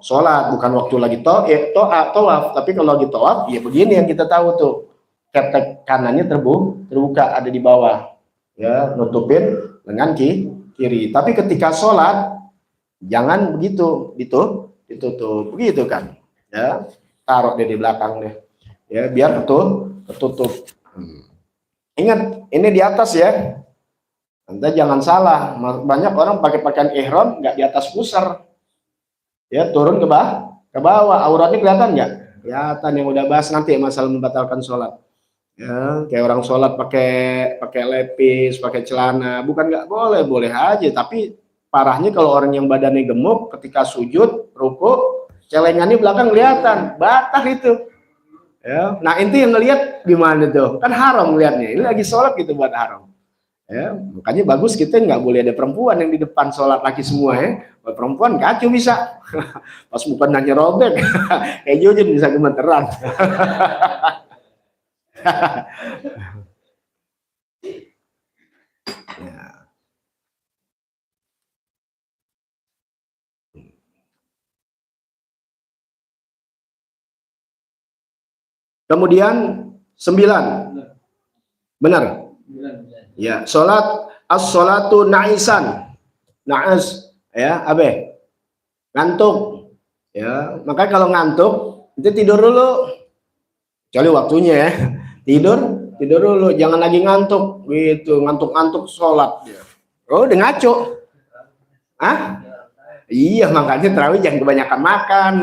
Speaker 2: sholat bukan waktu lagi tawaf, tapi kalau lagi tawaf ya begini yang kita tahu tuh, ketek kanannya terbuka ada di bawah ya, nutupin lengan kiri. Tapi ketika sholat jangan begitu, ditutup begitu kan ya, taruh di belakang deh ya biar tertutup. Ingat ini di atas ya. Anda jangan salah, banyak orang pakai pakaian ihram nggak di atas pusar, ya turun ke bawah, auratnya kelihatan nggak? Kelihatan yang udah bahas nanti masalah membatalkan sholat. Ya, kayak orang sholat pakai lepis, pakai celana, bukan nggak boleh, boleh aja. Tapi parahnya kalau orang yang badannya gemuk, ketika sujud, ruku, celengannya belakang kelihatan, batal itu. Ya, nah itu yang ngelihat gimana tuh? Kan haram lihatnya. Ini lagi sholat gitu buat haram. Ya, makanya bagus kita nggak boleh ada perempuan yang di depan sholat laki semua ya. Buat perempuan kacau bisa. Pas bukan nanya robek, kayak Jojen bisa gemeteran. Ya. Kemudian 9, benar? Ya, sholat as-sholatu na'isan, na'as, ya, abe, ngantuk, ya, makanya kalau ngantuk itu tidur dulu, kecuali waktunya ya, tidur dulu, jangan lagi ngantuk, gitu, ngantuk sholat, oh, udah ngaco, ah, iya makanya terawih jangan kebanyakan makan.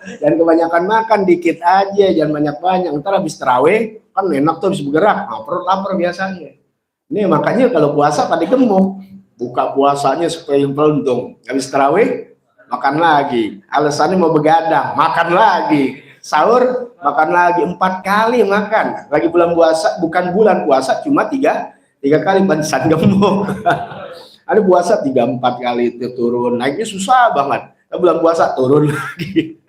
Speaker 2: Dan kebanyakan makan, dikit aja, jangan banyak-banyak. Ntar habis terawih kan enak tuh, habis bergerak, nah, perut lapar biasanya. Ini makanya kalau puasa pada gemuk, buka puasanya supaya peluntung. Habis terawih makan lagi, alasannya mau begadang, makan lagi, sahur makan lagi, 4 kali makan. Lagi bulan puasa, bukan bulan puasa, cuma tiga kali pantesan gemuk. Ada puasa 3-4 kali itu turun, naiknya susah banget. Bulan puasa turun lagi.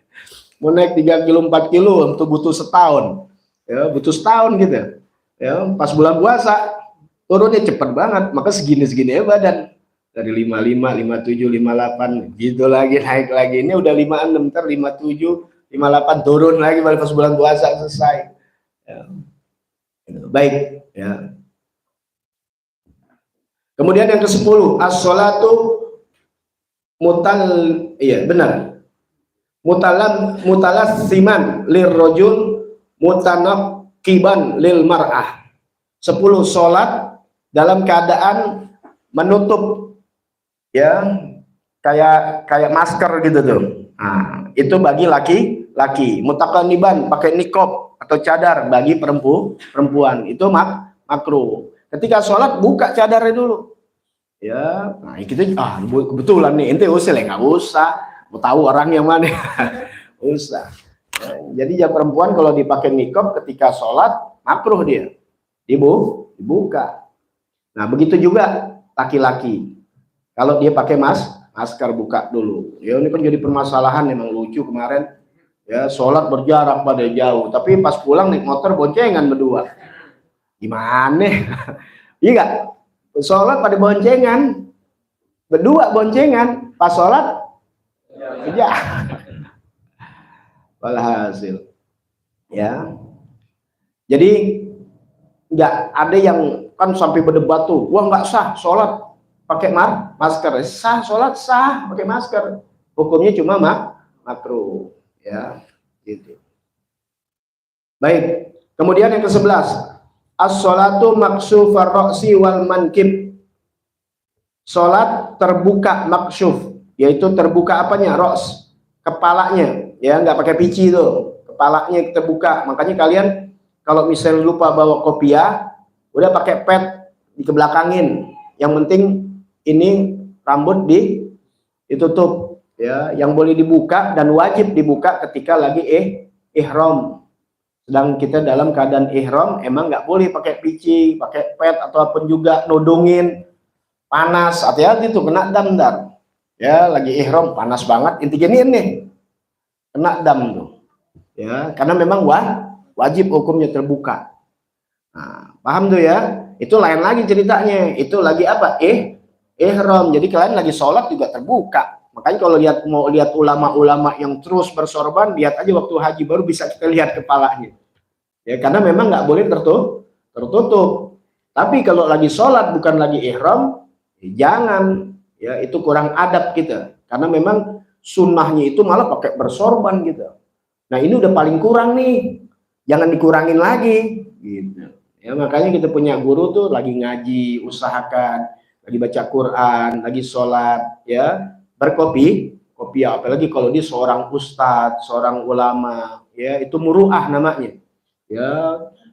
Speaker 2: Mau naik 3 kilo 4 kilo untuk butuh setahun, ya butuh setahun gitu ya. Pas bulan puasa turunnya cepet banget, maka segini ya badan, dari 55, 57, 58 gitu lagi, naik lagi. Ini udah 56, ntar 57, 58 turun lagi pas bulan puasa selesai ya. Baik ya. Kemudian yang ke-10, as-sholatu iya benar, mutalassiman lirrojul mutanaqiban lil mar'ah. 10 sholat dalam keadaan menutup, ya, kayak masker gitu tuh. Nah, itu bagi laki-laki. Mutakaniban pakai nikob atau cadar bagi perempuan. Itu makruh. Ketika sholat buka cadarnya dulu. Ya, nah kita kebetulan nih ente usil ya, nggak usah. Mau tahu orang yang mana? Usah. Jadi ya perempuan kalau dipakai nikob ketika sholat makruh dia, dibuka. Nah begitu juga laki-laki, kalau dia pakai masker buka dulu. Ya ini kan jadi permasalahan, memang lucu kemarin. Ya sholat berjarak pada jauh, tapi pas pulang naik motor boncengan berdua. Gimana? Iya nggak? Sholat pada boncengan, berdua boncengan, pas sholat ya. Walhasil ya, jadi nggak ada yang kan sampai berdebat tuh, wah nggak sah sholat pakai masker. Sah, sholat sah pakai masker, hukumnya cuma makruh ya gitu. Baik, kemudian yang ke-11, as-sholatu maksufar ra'si wal mankib. Sholat terbuka maksyuf, yaitu terbuka apanya? Ra's, kepalanya, ya nggak pakai pici tuh, kepalanya terbuka. Makanya kalian kalau misalnya lupa bawa kopiah, udah pakai pad dikebelakangin. Yang penting ini rambut ditutup, ya. Yang boleh dibuka dan wajib dibuka ketika lagi ihram. Sedang kita dalam keadaan ihram, emang nggak boleh pakai pici, pakai pad ataupun juga nodongin. Panas, hati-hati tuh kena dam ntar. Ya lagi ihram panas banget, intinya ini kena dam tuh. Ya karena memang wajib hukumnya terbuka. Nah, paham tuh ya? Itu lain lagi ceritanya. Itu lagi apa? Ihram. Jadi kalian lagi sholat juga terbuka. Makanya kalau mau lihat ulama-ulama yang terus bersorban, lihat aja waktu haji baru bisa kita lihat kepalanya. Ya karena memang nggak boleh tertutup. Tapi kalau lagi sholat bukan lagi ihram, jangan, ya itu kurang adab kita. Karena memang sunnahnya itu malah pakai bersorban gitu. Nah ini udah paling kurang nih, jangan dikurangin lagi gitu. Ya makanya kita punya guru tuh lagi ngaji, usahakan lagi baca Quran, lagi sholat, ya berkopi, kopiah, apalagi kalau dia seorang ustadz, seorang ulama, ya itu muruah namanya. Ya,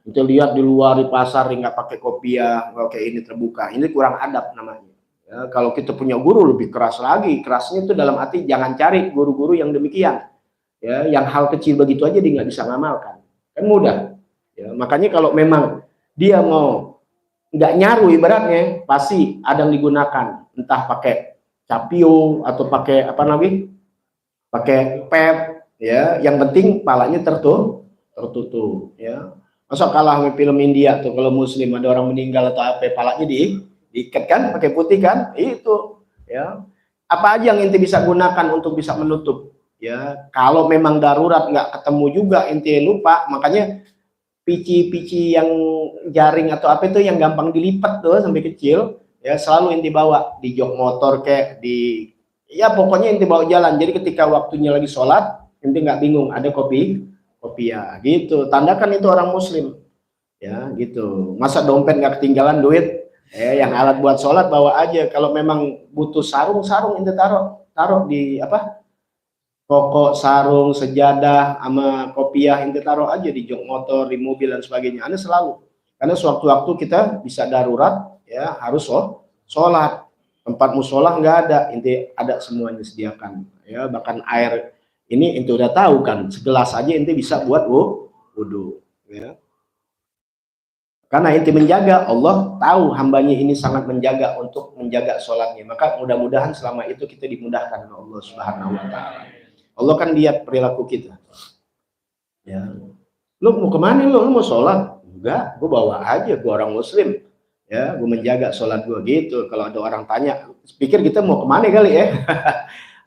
Speaker 2: kita lihat di luar di pasar nggak pakai kopiah, nggak kayak ini terbuka, ini kurang adab namanya. Ya, kalau kita punya guru lebih keras lagi, kerasnya itu dalam arti jangan cari guru-guru yang demikian. Ya, yang hal kecil begitu aja dia nggak bisa ngamalkan, kan mudah. Ya, makanya kalau memang dia mau nggak nyaru ibaratnya, pasti ada yang digunakan, entah pakai capio atau pakai apa lagi, pakai pet, ya. Yang penting palanya tertutup, ya. Masa kalah sama film India tuh, kalau muslim ada orang meninggal atau apa, palanya diikat kan, pakai putih kan, itu, ya. Apa aja yang ente bisa gunakan untuk bisa menutup, ya. Kalau memang darurat nggak ketemu juga, ente lupa, makanya pici-pici yang jaring atau apa itu yang gampang dilipat tuh sampai kecil, ya selalu ente bawa di jok motor kayak di, ya pokoknya ente bawa jalan. Jadi ketika waktunya lagi sholat, ente nggak bingung ada kopiah gitu, tandakan itu orang muslim, ya gitu. Masa dompet nggak ketinggalan duit, yang alat buat sholat bawa aja. Kalau memang butuh sarung ente taruh di apa, pokok sarung, sejadah sama kopiah ente taruh aja di jok motor, di mobil dan sebagainya. Anda selalu, karena sewaktu-waktu kita bisa darurat, ya harus sholat, tempat musola nggak ada, ente ada semuanya sediakan, ya bahkan air ini ente udah tahu kan, segelas aja ente bisa buat wudhu, ya. Karena ente menjaga, Allah tahu hambanya ini sangat menjaga untuk menjaga sholatnya, maka mudah-mudahan selama itu kita dimudahkan oleh Allah Subhanahu Wa Taala. Allah kan lihat perilaku kita, ya. Lu mau kemana lu mau sholat? Enggak, gue bawa aja, gue orang muslim, ya gue menjaga sholat gue gitu. Kalau ada orang tanya, pikir kita mau kemana kali ya.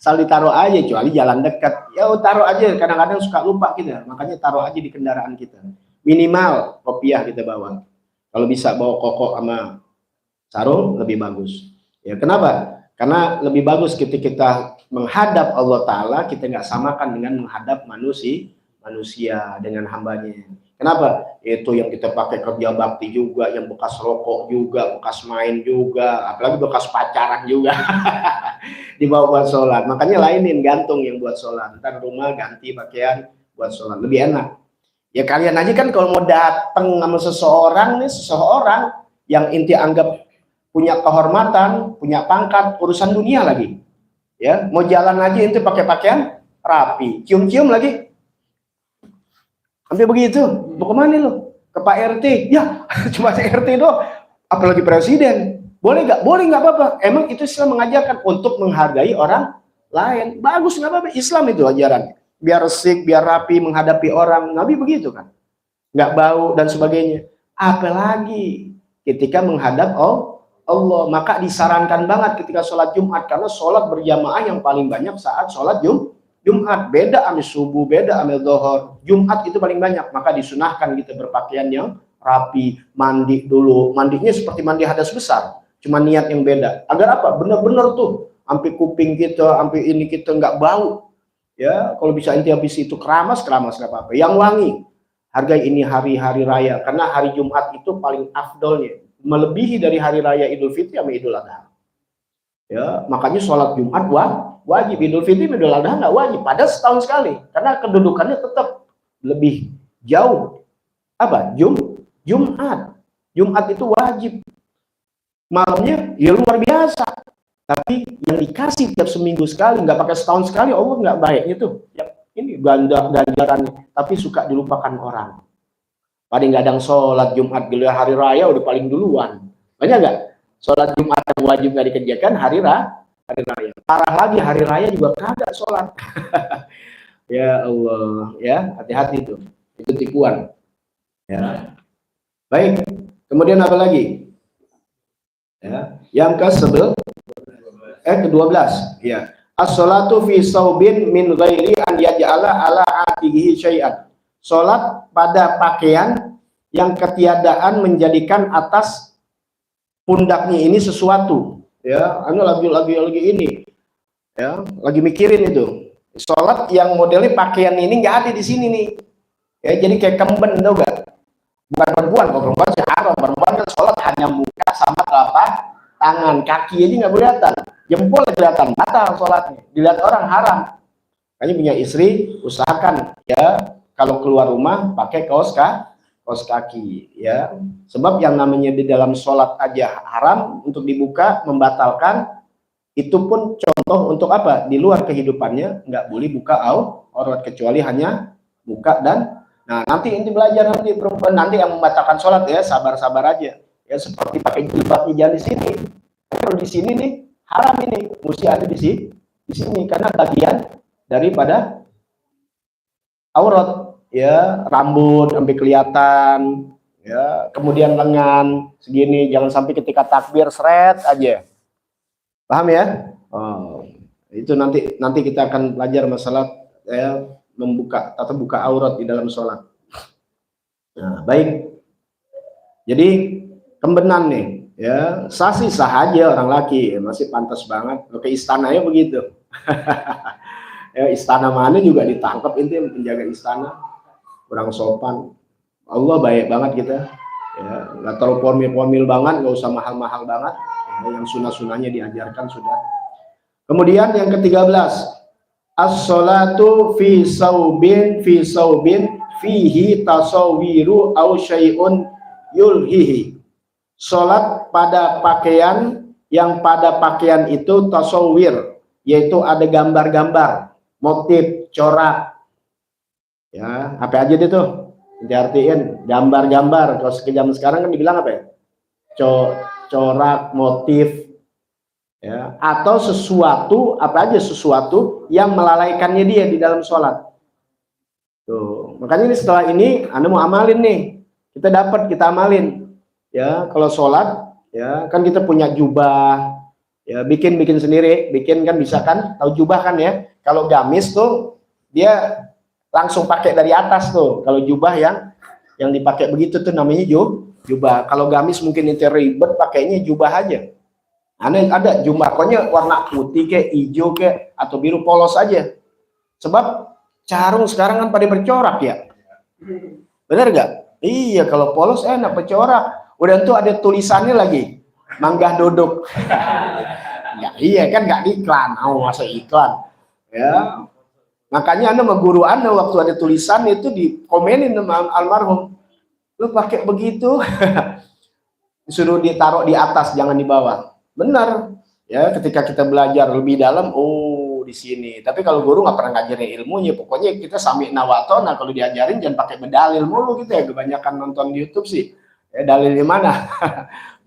Speaker 2: Asal ditaruh aja, kecuali jalan dekat, ya taruh aja. Kadang-kadang suka lupa kita, makanya taruh aja di kendaraan kita. Minimal kopiah kita bawa. Kalau bisa bawa kokok sama sarung lebih bagus. Ya kenapa? Karena lebih bagus ketika kita menghadap Allah Ta'ala, kita nggak samakan dengan menghadap manusia dengan hambanya. Kenapa? Itu yang kita pakai kerja bakti juga, yang bekas rokok juga, bekas main juga, apalagi bekas pacaran juga. Dibawa buat sholat. Makanya lainin gantung yang buat sholat. Ntar rumah ganti pakaian buat sholat, lebih enak. Ya kalian aja kan kalau mau datang sama seseorang yang inti anggap punya kehormatan, punya pangkat, urusan dunia lagi. Ya, mau jalan aja inti pakai pakaian rapi, cium-cium lagi. Sampai begitu. Mau kemana lo? Ke Pak RT. Ya, cuma RT doang. Apalagi presiden. Boleh nggak? Boleh nggak apa-apa. Emang itu Islam mengajarkan untuk menghargai orang lain. Bagus nggak apa-apa. Islam itu ajarannya. Biar resik, biar rapi menghadapi orang. Nabi begitu kan. Nggak bau dan sebagainya. Apalagi ketika menghadap Allah. Maka disarankan banget ketika sholat Jumat. Karena sholat berjamaah yang paling banyak saat sholat Jumat. Beda ame subuh, beda ame zuhur. Jumat itu paling banyak. Maka disunahkan kita berpakaian yang rapi. Mandi dulu. Mandinya seperti mandi hadas besar. Cuma niat yang beda. Agar apa? Benar-benar tuh. Sampai kuping kita, sampai ini kita nggak bau. Ya, kalau bisa inti habis itu keramas nggak apa-apa. Yang wangi, hargai ini hari-hari raya, karena hari Jumat itu paling afdolnya, melebihi dari hari raya Idul Fitri sama Idul Adha. Ya, makanya sholat Jumat wajib, Idul Fitri, Idul Adha nggak wajib, padahal setahun sekali, karena kedudukannya tetap lebih jauh. Apa? Jumat itu wajib. Malamnya ya luar biasa. Tapi yang dikasih tiap seminggu sekali, nggak pakai setahun sekali, Allah nggak baiknya tuh. Ya, ini ganjarannya, tapi suka dilupakan orang. Paling kadang sholat Jumat gelar hari raya udah paling duluan. Banyak nggak? Sholat Jumat yang wajib nggak dikerjakan hari raya. Parah lagi hari raya juga kagak sholat. Ya Allah, ya hati-hati tuh. Itu tipuan. Ya. Baik. Kemudian apa lagi? Ya. Yang ke-12, ya. As-sholatu fi saubin min ghairi an yaj'ala ala atihi syai'an. Salat pada pakaian yang ketiadaan menjadikan atas pundaknya ini sesuatu. Ya, anu lagi ini. Ya, lagi mikirin itu. Salat yang modelnya pakaian ini nggak ada di sini nih. Ya, jadi kayak kemben tau gak? Bukan perempuan, kalau perempuan sih haram. Perempuan kan salat hanya muka sama telapak tangan, kaki aja nggak kelihatan, jempol kelihatan, batal sholatnya, dilihat orang haram. Makanya punya istri usahakan ya kalau keluar rumah pakai kaos kaki ya, sebab yang namanya di dalam sholat aja haram untuk dibuka, membatalkan. Itu pun contoh untuk apa? Di luar kehidupannya nggak boleh buka aurat kecuali hanya buka dan nah nanti ini belajar nanti perempuan nanti yang membatalkan sholat ya, sabar-sabar aja ya, seperti pakai jilbabnya jangan di sini. Kalau di sini nih haram, ini mesti ada di sini karena bagian daripada aurat ya, rambut sampai kelihatan ya, kemudian lengan segini, jangan sampai ketika takbir seret aja. Paham ya? Oh, itu nanti kita akan belajar masalah ya, membuka atau buka aurat di dalam sholat. Nah, baik. Jadi kembenan nih, ya sah aja orang laki, ya, masih pantas banget. Ke istananya begitu. Ya, istana mana juga ditangkap itu penjaga istana, kurang sopan. Allah baik banget kita. Ya, nggak terlalu formil banget, nggak usah mahal-mahal banget. Yang sunah-sunahnya diajarkan sudah. Kemudian yang ke-13, as-sholatu fi saubin fihi tasawwiru aw syai'un yulhihi. Salat pada pakaian yang pada pakaian itu tasawwir, yaitu ada gambar-gambar, motif, corak. Ya, apa aja itu? Diartiin gambar-gambar. Kalau zaman sekarang kan dibilang apa ya? Corak, motif, ya, atau sesuatu, apa aja sesuatu yang melalaikannya dia di dalam sholat. Tuh, makanya ini setelah ini Anda mau amalin nih, kita amalin, ya. Kalau sholat, ya kan kita punya jubah, ya bikin sendiri, kan bisa kan, tahu jubah kan ya. Kalau gamis tuh dia langsung pakai dari atas tuh. Kalau jubah yang dipakai begitu tuh namanya jubah. Kalau gamis mungkin itu ribet, pakainya jubah aja. Ada jubah, pokoknya warna putih kayak hijau kayak atau biru polos aja. Sebab carung sekarang kan pada bercorak ya. Bener gak? Iya, kalau polos enak bercorak. Udah tuh ada tulisannya lagi, Manggah Dodok. Ya, iya kan nggak iklan, masa iklan. Ya, makanya Anda sama guru Anda waktu ada tulisan itu dikomenin sama almarhum. Lu pakai begitu, disuruh ditaruh di atas, jangan di bawah. Benar, ya. Ketika kita belajar lebih dalam, oh di sini. Tapi kalau guru nggak pernah ngajarin ilmunya, pokoknya kita sami'na wa ata'na. Kalau diajarin jangan pakai berdalil mulu gitu ya. Kebanyakan nonton di YouTube sih. Ya, dalilnya mana?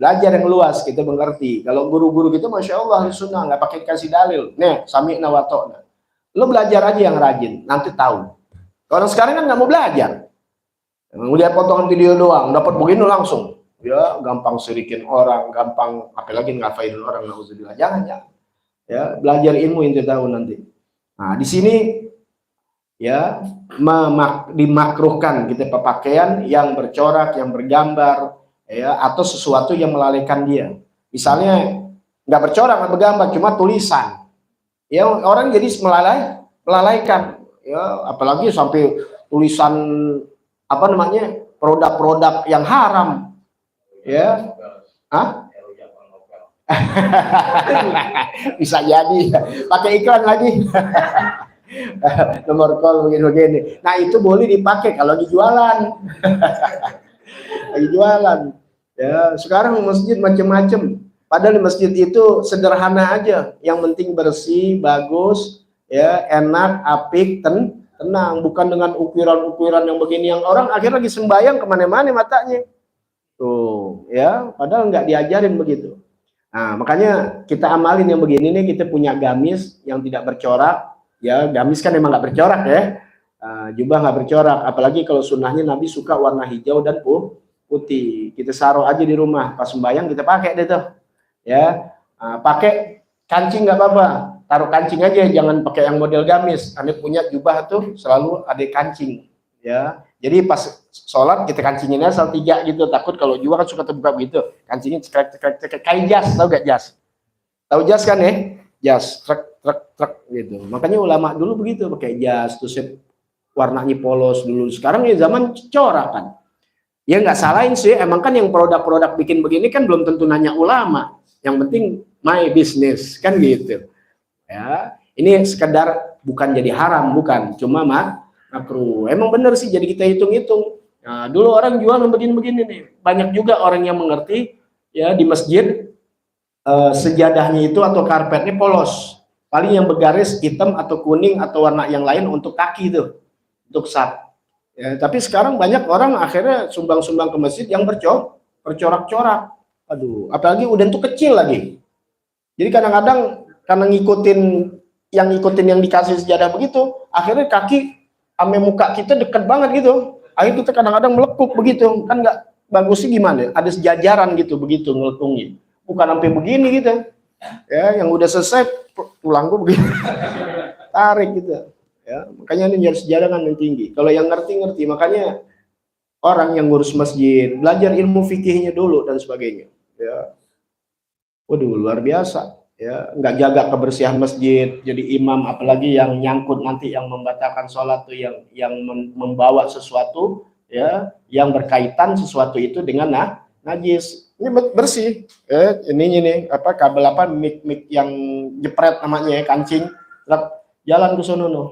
Speaker 2: Belajar yang luas, kita mengerti. Kalau guru-guru kita, masya Allah, sunnah nggak pakai kasih dalil. Nih, sami'na wa ata'na. Lo belajar aja yang rajin, nanti tahu. Kalau sekarang kan nggak mau belajar. Melihat potongan video doang, dapat begini langsung, ya gampang sirikin orang, gampang apalagi ngafain orang, nauzubillah. Jangan, ya belajar ilmu yang tahu nanti. Nah di sini ya dimakruhkan kita pakaian yang bercorak, yang bergambar, ya atau sesuatu yang melalaikan dia. Misalnya nggak bercorak, nggak bergambar, cuma tulisan, ya orang jadi melalaikan, ya apalagi sampai tulisan apa namanya, produk-produk yang haram, ya, bisa jadi pakai iklan lagi, nomor call begini. Nah itu boleh dipakai kalau dijualan, lagi jualan. Ya sekarang masjid macam-macam, padahal di masjid itu sederhana aja, yang penting bersih, bagus, ya enak, apik, tenang, bukan dengan ukiran-ukiran yang begini, yang orang akhirnya lagi sembahyang kemana-mana matanya tuh, ya padahal nggak diajarin begitu. Nah makanya kita amalin yang begini nih. Kita punya gamis yang tidak bercorak, ya gamis kan emang nggak bercorak ya, jubah nggak bercorak, apalagi kalau sunnahnya Nabi suka warna hijau dan putih. Kita saruh aja di rumah, pas sembahyang kita pakai deh tuh, ya. Pakai kancing nggak apa-apa, taruh kancing aja, jangan pakai yang model gamis. Anda punya jubah tuh selalu ada kancing, ya. Jadi pas sholat kita kancingin asal 3 gitu. Takut kalau jubah kan suka terbuka gitu, kancingin cekrek kayak jas, tahu gak jas? Tahu jas kan ya? Jas, trek gitu. Makanya ulama dulu begitu, pakai jas, terus warnanya polos dulu. Sekarang ya zaman corak kan. Ya nggak salahin sih, emang kan yang produk-produk bikin begini kan belum tentu nanya ulama. yang penting my business kan gitu ya. Ini sekedar bukan jadi haram, bukan, cuma makruh. Emang bener sih, jadi kita hitung-hitung. Nah, dulu orang jual begini-begini nih, banyak juga orang yang mengerti ya di masjid sejadahnya itu atau karpetnya polos, paling yang bergaris hitam atau kuning atau warna yang lain untuk kaki itu, untuk sat. Ya, tapi sekarang banyak orang akhirnya sumbang-sumbang ke masjid yang bercorak-corak. Aduh, apalagi udah tuh kecil lagi. Jadi kadang-kadang karena ngikutin yang dikasih sejadah begitu, akhirnya kaki ame muka kita deket banget gitu. Akhirnya kita kadang-kadang melekuk begitu, kan nggak bagusnya gimana? Ada sejajaran gitu begitu ngelekungnya. Bukan sampai begini gitu. Ya, yang udah selesai tulang gue begini. Tarik gitu. Ya, makanya ini harus sejadah kan yang tinggi. Kalau yang ngerti-ngerti, makanya orang yang ngurus masjid belajar ilmu fikihnya dulu dan sebagainya. Ya, waduh luar biasa. Ya, nggak jaga kebersihan masjid, jadi imam, apalagi yang nyangkut nanti yang membatalkan sholat tuh, yang membawa sesuatu ya, yang berkaitan sesuatu itu dengan najis. Ini bersih. Ini apa kabel apa mik yang jepret namanya ya, kancing, jalan ke sono no.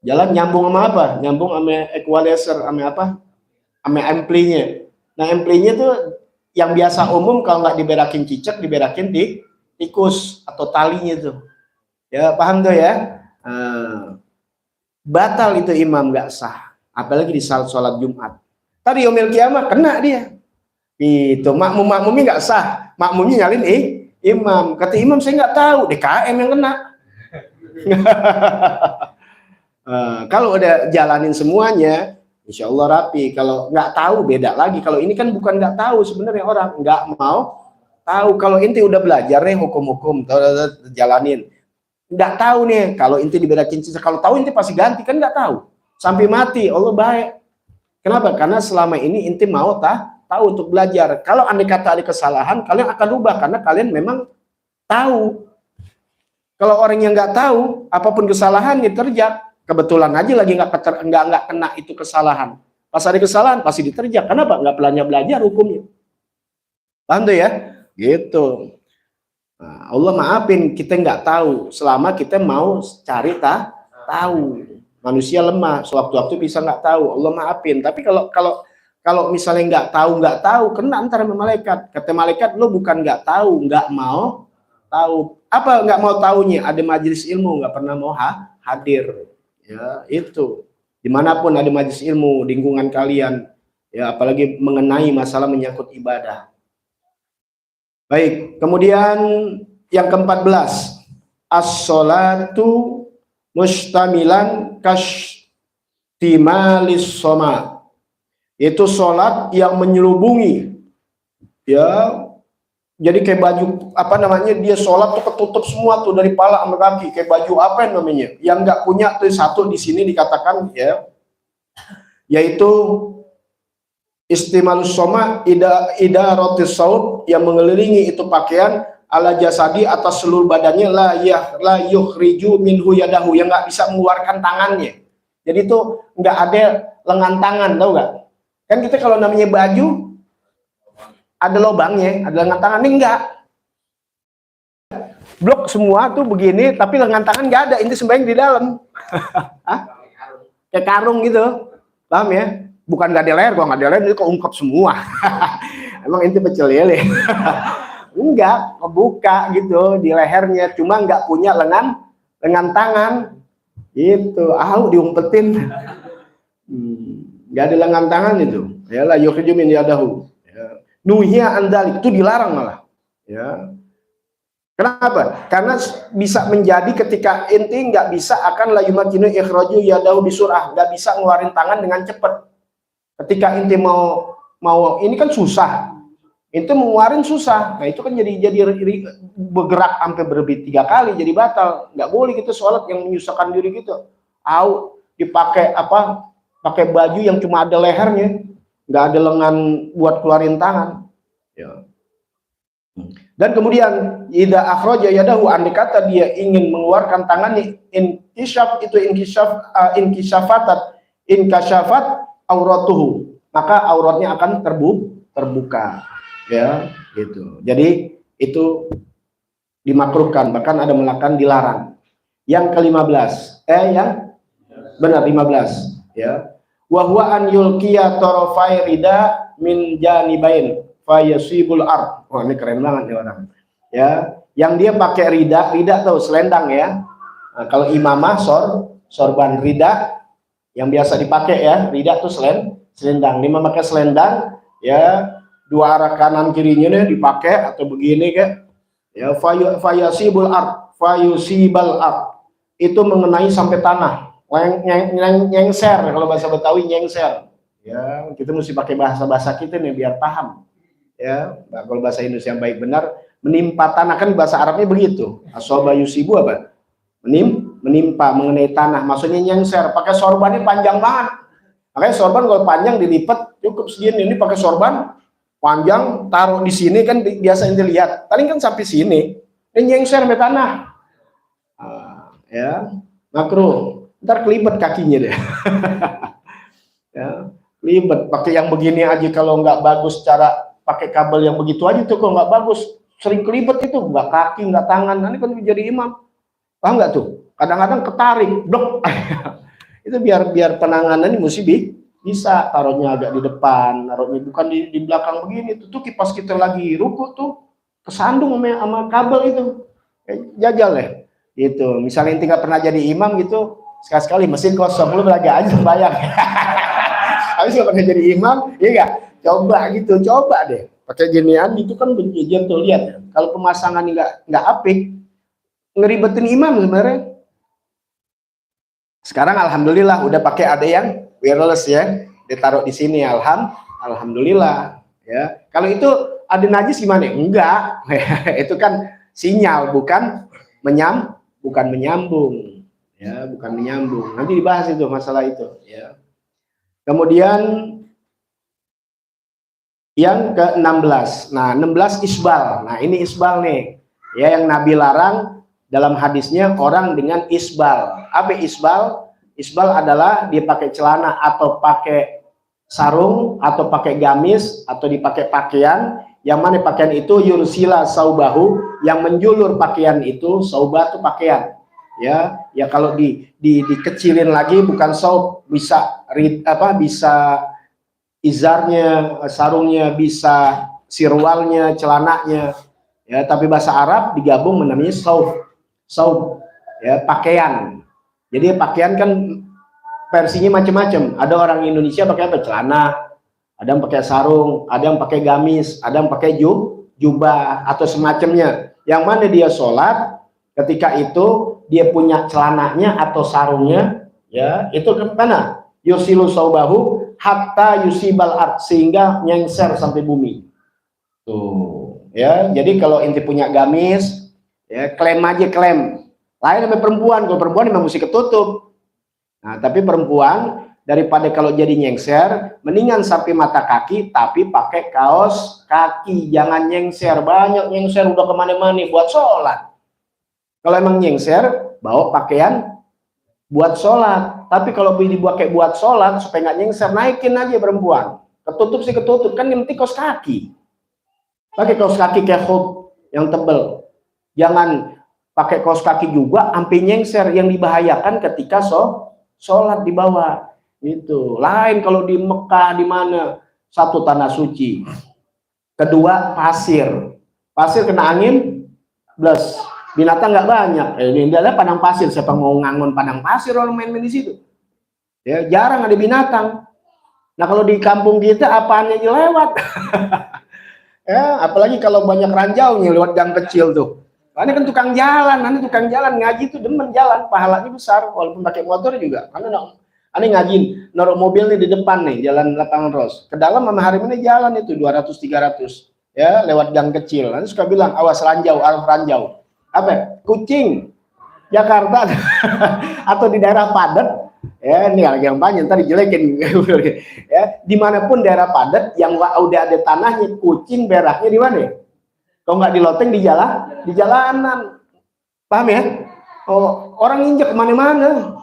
Speaker 2: Jalan nyambung sama apa? Nyambung sama equalizer, sama apa? Sama amplinya. Nah, amplinya tuh yang biasa umum kalau nggak diberakin cicak, diberakin di tikus atau talinya tuh. Ya, paham tuh ya? Batal itu imam, nggak sah. Apalagi di saat sholat Jumat. Tadi yaumil kiamah kena dia. Itu makmumnya nggak sah. Makmumnya nyalin imam. Kata imam saya nggak tahu, DKM yang kena. Kalau udah jalanin semuanya, insya Allah rapi. Kalau nggak tahu beda lagi. Kalau ini kan bukan nggak tahu, sebenarnya orang nggak mau tahu. Kalau inti udah belajar nih hukum-hukum, jalanin. Nggak tahu nih, kalau inti diberakin sisa. Kalau tahu inti pasti ganti, kan nggak tahu. Sampai mati, Allah baik. Kenapa? Karena selama ini inti mau tahu untuk belajar. Kalau andai kata ada kesalahan, kalian akan rubah karena kalian memang tahu. Kalau orang yang nggak tahu, apapun kesalahannya terjak. Kebetulan aja lagi nggak kena itu kesalahan. Pas ada kesalahan pasti diterjak. Kenapa? Nggak belajar hukumnya. Paham tuh ya? Gitu. Nah, Allah maafin kita nggak tahu selama kita mau cari tahu. Manusia lemah, sewaktu-waktu bisa nggak tahu. Allah maafin. Tapi kalau misalnya nggak tahu, kena antara malaikat. Kata malaikat, lo bukan nggak tahu, nggak mau tahu. Apa nggak mau tahunya? Ada majelis ilmu nggak pernah mau hadir. Ya, itu dimanapun ada majelis ilmu, lingkungan kalian ya, apalagi mengenai masalah menyangkut ibadah. Baik, kemudian yang ke-14, as-sholatu mustamilan kashtimalis soma, itu sholat yang menyelubungi ya. Jadi kayak baju apa namanya, dia sholat tuh ketutup semua tuh dari pala sampai kaki, kayak baju apa yang namanya, yang nggak punya tuh satu di sini dikatakan ya, yaitu istimalus soma ida rotis saub, yang mengelilingi itu pakaian ala jasadi atas seluruh badannya, la yukhriju minhu yadahu, yang nggak bisa mengeluarkan tangannya. Jadi itu nggak ada lengan tangan, tahu nggak? Kan kita kalau namanya baju ada lubangnya, ada lengan tangan, ini enggak. Blok semua tuh begini, tapi lengan tangan enggak ada, inti sembahyang di dalam. Kayak karung gitu, paham ya? Bukan enggak ada leher, kalau enggak ada leher itu keungkap semua. Emang inti pecel lele. Enggak, kebuka gitu di lehernya, cuma enggak punya lengan tangan. Gitu, diumpetin. Enggak ada lengan tangan itu. Ya la yukhriju min yadahu. Nuhia andalik, itu dilarang malah ya. Kenapa? Karena bisa menjadi ketika inti nggak bisa akan la yumakinu ikhraju yadahu bisurah, nggak bisa ngeluarin tangan dengan cepat. Ketika inti mau ini kan susah, inti mengeluarin susah. Nah itu kan jadi bergerak sampai berlebih 3 kali jadi batal. Nggak boleh gitu sholat yang menyusahkan diri gitu. Dipakai apa? Pakai baju yang cuma ada lehernya, nggak ada lengan buat keluarin tangan ya. Dan kemudian idza akhraja yadahu, andai kata dia ingin mengeluarkan tangannya, inkashafat auratuhu, maka auratnya akan terbuka ya gitu. Jadi itu dimakruhkan, bahkan ada melakukan dilarang. Yang ke-15, yang benar 15 ya. Wa huwa an yulqiya tarafai rida min janibain fayasibul ard. Wah, ini keren banget nih orang. Ya, yang dia pakai rida tahu selendang ya. Nah, kalau imamah sorban rida yang biasa dipakai ya, rida tuh selendang. Dia memakai selendang ya, dua arah kanan kirinya nih dipakai atau begini kayak ya, fayasibul ard, fayusibal ard. Itu mengenai sampai tanah. Nyengser, kalau bahasa Betawi nyengser ya, kita mesti pakai bahasa kita nih biar paham ya. Nah, kalau bahasa Indonesia yang baik benar, menimpa tanah, kan bahasa Arabnya begitu, asoba yusibu apa, menimpa, mengenai tanah, maksudnya nyengser. Pakai sorbannya panjang banget, makanya sorban kalau panjang dilipat cukup segini, ini pakai sorban panjang taruh di sini kan biasa dilihat paling kan sampai sini, ini nyengser sampai tanah. Ya, makruh. Ntar kelibet kakinya deh. Ya, kelibet. Pakai yang begini aja kalau nggak bagus, cara pakai kabel yang begitu aja tuh kalau nggak bagus sering kelibet itu, nggak kaki nggak tangan. Nanti kan jadi imam, paham nggak tuh? Kadang-kadang ketarik, blok. Itu biar penanganan ini mesti bisa taruhnya agak di depan, taruhnya bukan di belakang begini. Tuh kipas kita lagi ruku tuh kesandung sama kabel itu. Jajal deh. Itu misalnya inti nggak pernah jadi imam gitu, sekali-sekali mesin kosong lu belaga aja bayang. Habis nggak pernah jadi imam, iya nggak? Coba deh pakai ginian itu kan berjajan tuh, lihat ya. Kalau pemasangan nggak apik, ngeribetin imam sebenarnya. Sekarang alhamdulillah udah pakai ada yang wireless ya, ditaruh di sini, alhamdulillah ya. Kalau itu ada najis gimana? Enggak. Itu kan sinyal, bukan menyambung ya, bukan menyambung. Nanti dibahas itu masalah itu ya. Kemudian yang ke-16. Nah, 16 isbal. Nah, ini isbal nih. Ya, yang Nabi larang dalam hadisnya orang dengan isbal. Apa isbal? Isbal adalah dia pakai celana atau pakai sarung atau pakai gamis atau dipakai pakaian, yang mana pakaian itu yursila saubahu, yang menjulur pakaian itu, saubah itu pakaian ya. Ya kalau dikecilin lagi bukan saub, bisa bisa izarnya, sarungnya, bisa sirwalnya, celananya ya, tapi bahasa Arab digabung namanya saub ya, pakaian. Jadi pakaian kan versinya macam-macam. Ada orang Indonesia pakai apa? Celana, ada yang pakai sarung, ada yang pakai gamis, ada yang pakai jubah atau semacamnya. Yang mana dia sholat, ketika itu dia punya celananya atau sarungnya, ya itu kemana? Yusilu saubahu hatta yusibal ard, sehingga nyengser sampai bumi. Tuh, ya. Jadi kalau inti punya gamis, ya klaim aja klaim. Lain sama perempuan, kalau perempuan memang mesti ketutup. Nah, tapi perempuan daripada kalau jadi nyengser, mendingan sampai mata kaki, tapi pakai kaos kaki, jangan nyengser. Banyak nyengser udah kemana-mana buat sholat. Kalau emang nyengser, bawa pakaian buat sholat. Tapi kalau dibuat kayak buat sholat, supaya nggak nyengser, naikin aja perempuan. Ketutup sih ketutup, kan yang penting kaos kaki. Pakai kaos kaki kayak khuf yang tebel. Jangan pakai kaos kaki juga sampai nyengser, yang dibahayakan ketika sholat di bawah. Itu lain kalau di Mekah, di mana satu tanah suci, kedua pasir kena angin plus binatang nggak banyak. Ini adalah padang pasir, siapa mau ngangon padang pasir orang main-main di situ ya, jarang ada binatang. Nah kalau di kampung kita apaan yang lewat. Ya apalagi kalau banyak ranjaunya lewat gang kecil tuh. Karena kan tukang jalan ngaji tuh demen jalan, pahalanya besar walaupun pakai motor juga. Karena aneh ngaji, naruh mobil nih di depan nih, jalan lapangan Ros. Ke dalam sama hari ini jalan itu 200-300 ya, lewat gang kecil. Nanti suka bilang awas ranjau, apa? Kucing Jakarta atau di daerah padat. Ya, ini yang banyak ntar dijelekin. Ya, dimanapun daerah padat yang udah ada tanahnya, kucing beraknya di mana? Kalau nggak di loteng di jalanan, paham ya? Oh, orang injek kemana-mana.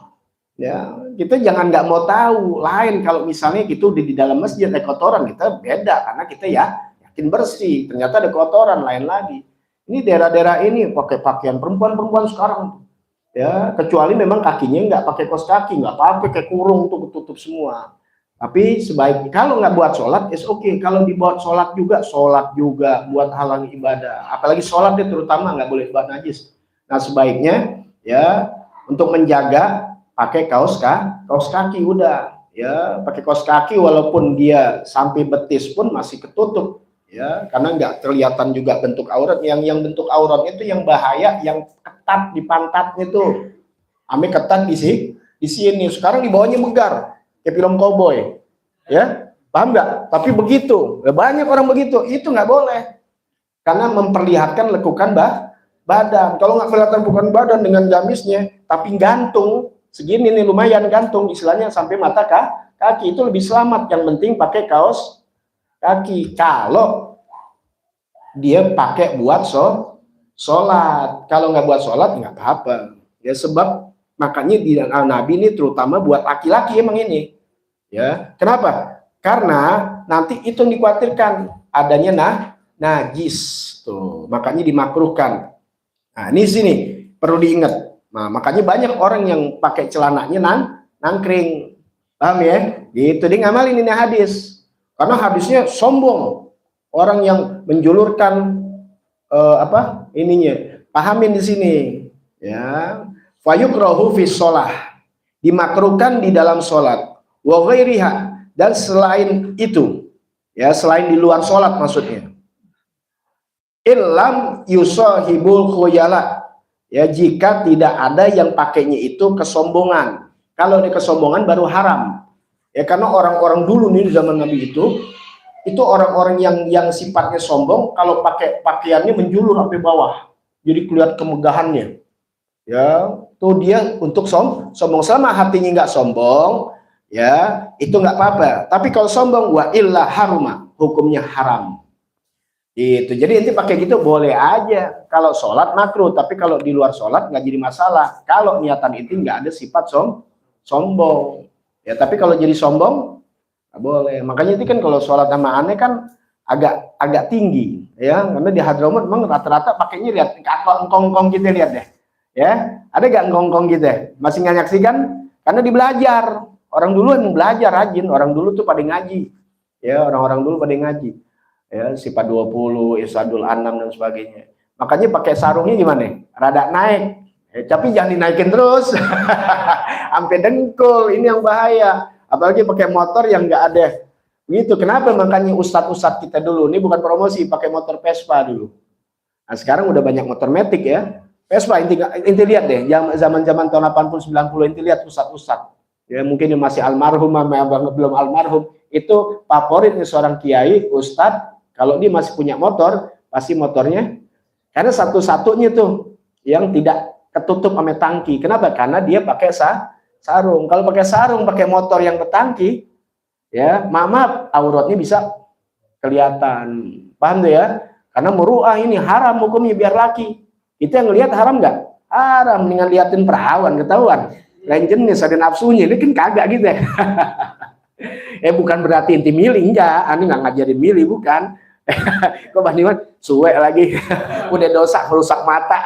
Speaker 2: Ya, kita jangan nggak mau tahu. Lain kalau misalnya gitu di dalam masjid ada kotoran, kita beda karena kita ya yakin bersih. Ternyata ada kotoran, lain lagi. Ini daerah-daerah ini pakai pakaian perempuan sekarang, ya, kecuali memang kakinya nggak pakai kaos kaki, nggak apa-apa, kayak kurung tuh tutup semua. Tapi sebaiknya kalau nggak buat sholat, is oke. Kalau dibuat sholat juga buat halang ibadah. Apalagi sholat dia terutama nggak boleh buat najis. Nah sebaiknya ya untuk menjaga pakai kaos kaki udah, ya pakai kaos kaki walaupun dia sampai betis pun masih ketutup. Ya, karena nggak kelihatan juga bentuk aurat. Yang bentuk aurat itu yang bahaya, yang ketat di pantatnya tuh, ame ketat di sini. Sekarang di bawahnya megar, kayak film koboi, ya paham nggak? Tapi begitu, banyak orang begitu, itu nggak boleh, karena memperlihatkan lekukan badan. Kalau nggak kelihatan bukan badan dengan gamisnya, tapi gantung segini nih, lumayan gantung, istilahnya sampai mata kaki, itu lebih selamat. Yang penting pakai kaos kaki kalau dia pakai buat sholat. Kalau nggak buat sholat nggak apa-apa, ya, sebab makanya di Nabi ini terutama buat laki-laki emang ini, ya. Kenapa? Karena nanti itu dikhawatirkan adanya najis tuh, makanya dimakruhkan. Nah ini sini perlu diingat. Nah makanya banyak orang yang pakai celananya nangkring, paham ya? Gitu dia ngamalin ini hadis. Karena hadisnya sombong, orang yang menjulurkan pahamin di sini, ya. Fayukrahu fi sholah, dimakruhkan di dalam sholat, wa ghairiha, dan selain itu, ya selain di luar sholat maksudnya. Illam yusahibul khuyala, ya jika tidak ada yang pakainya itu kesombongan. Kalau ini kesombongan baru haram. Ya karena orang-orang dulu nih di zaman Nabi itu orang-orang yang sifatnya sombong, kalau pakai pakaiannya menjulur sampai bawah, jadi kelihatan kemegahannya. Ya, tuh dia untuk sombong. Selama hatinya nggak sombong, ya itu nggak apa-apa. Tapi kalau sombong, wa illa haruma, hukumnya haram. Itu. Jadi nanti pakai gitu boleh aja. Kalau sholat makruh, tapi kalau di luar sholat nggak jadi masalah. Kalau niatan itu nggak ada sifat sombong. Ya, tapi kalau jadi sombong nggak boleh. Makanya itu kan kalau sholat sama aneh kan agak tinggi, ya. Karena di Hadramaut memang rata-rata pakainya, lihat kalau engkong-engkong kita lihat deh, ya. Ada gak engkong-engkong kita? Masih nggak nyaksikan? Karena dibelajar. Orang dulu yang belajar rajin. Orang dulu tuh pada ngaji, ya. Orang-orang dulu pada ngaji, ya. Sifat 20, Isadul Anam dan sebagainya. Makanya pakai sarungnya gimana? Rada naik. Tapi jangan dinaikin terus sampai dengkul, ini yang bahaya. Apalagi pakai motor yang nggak ada gitu. Kenapa? Makanya ustadz-ustadz kita dulu, ini bukan promosi, pakai motor Vespa dulu. Nah sekarang udah banyak motor matic, ya. Vespa, inti lihat deh, zaman-zaman tahun 80-90, inti lihat ustadz-ustadz, ya mungkin yang masih almarhum, belum almarhum, itu favoritnya seorang kiai, ustadz, kalau dia masih punya motor, pasti motornya, karena satu-satunya tuh yang tidak ketutup sama tangki. Kenapa? Karena dia pakai sarung. Kalau pakai sarung, pakai motor yang bertangki, ya, maaf, auratnya bisa kelihatan. Paham tuh ya? Karena muruah ini haram hukumnya biar laki. Kita yang lihat haram nggak? Haram, dengan liatin perawan ketahuan. Lain jenis, ada nafsunya, ini kan kagak gitu ya. Bukan berarti inti milih, enggak. Ini nggak ngajarin milih, bukan. Kok Bang Diman suwe lagi. Udah dosa merusak mata.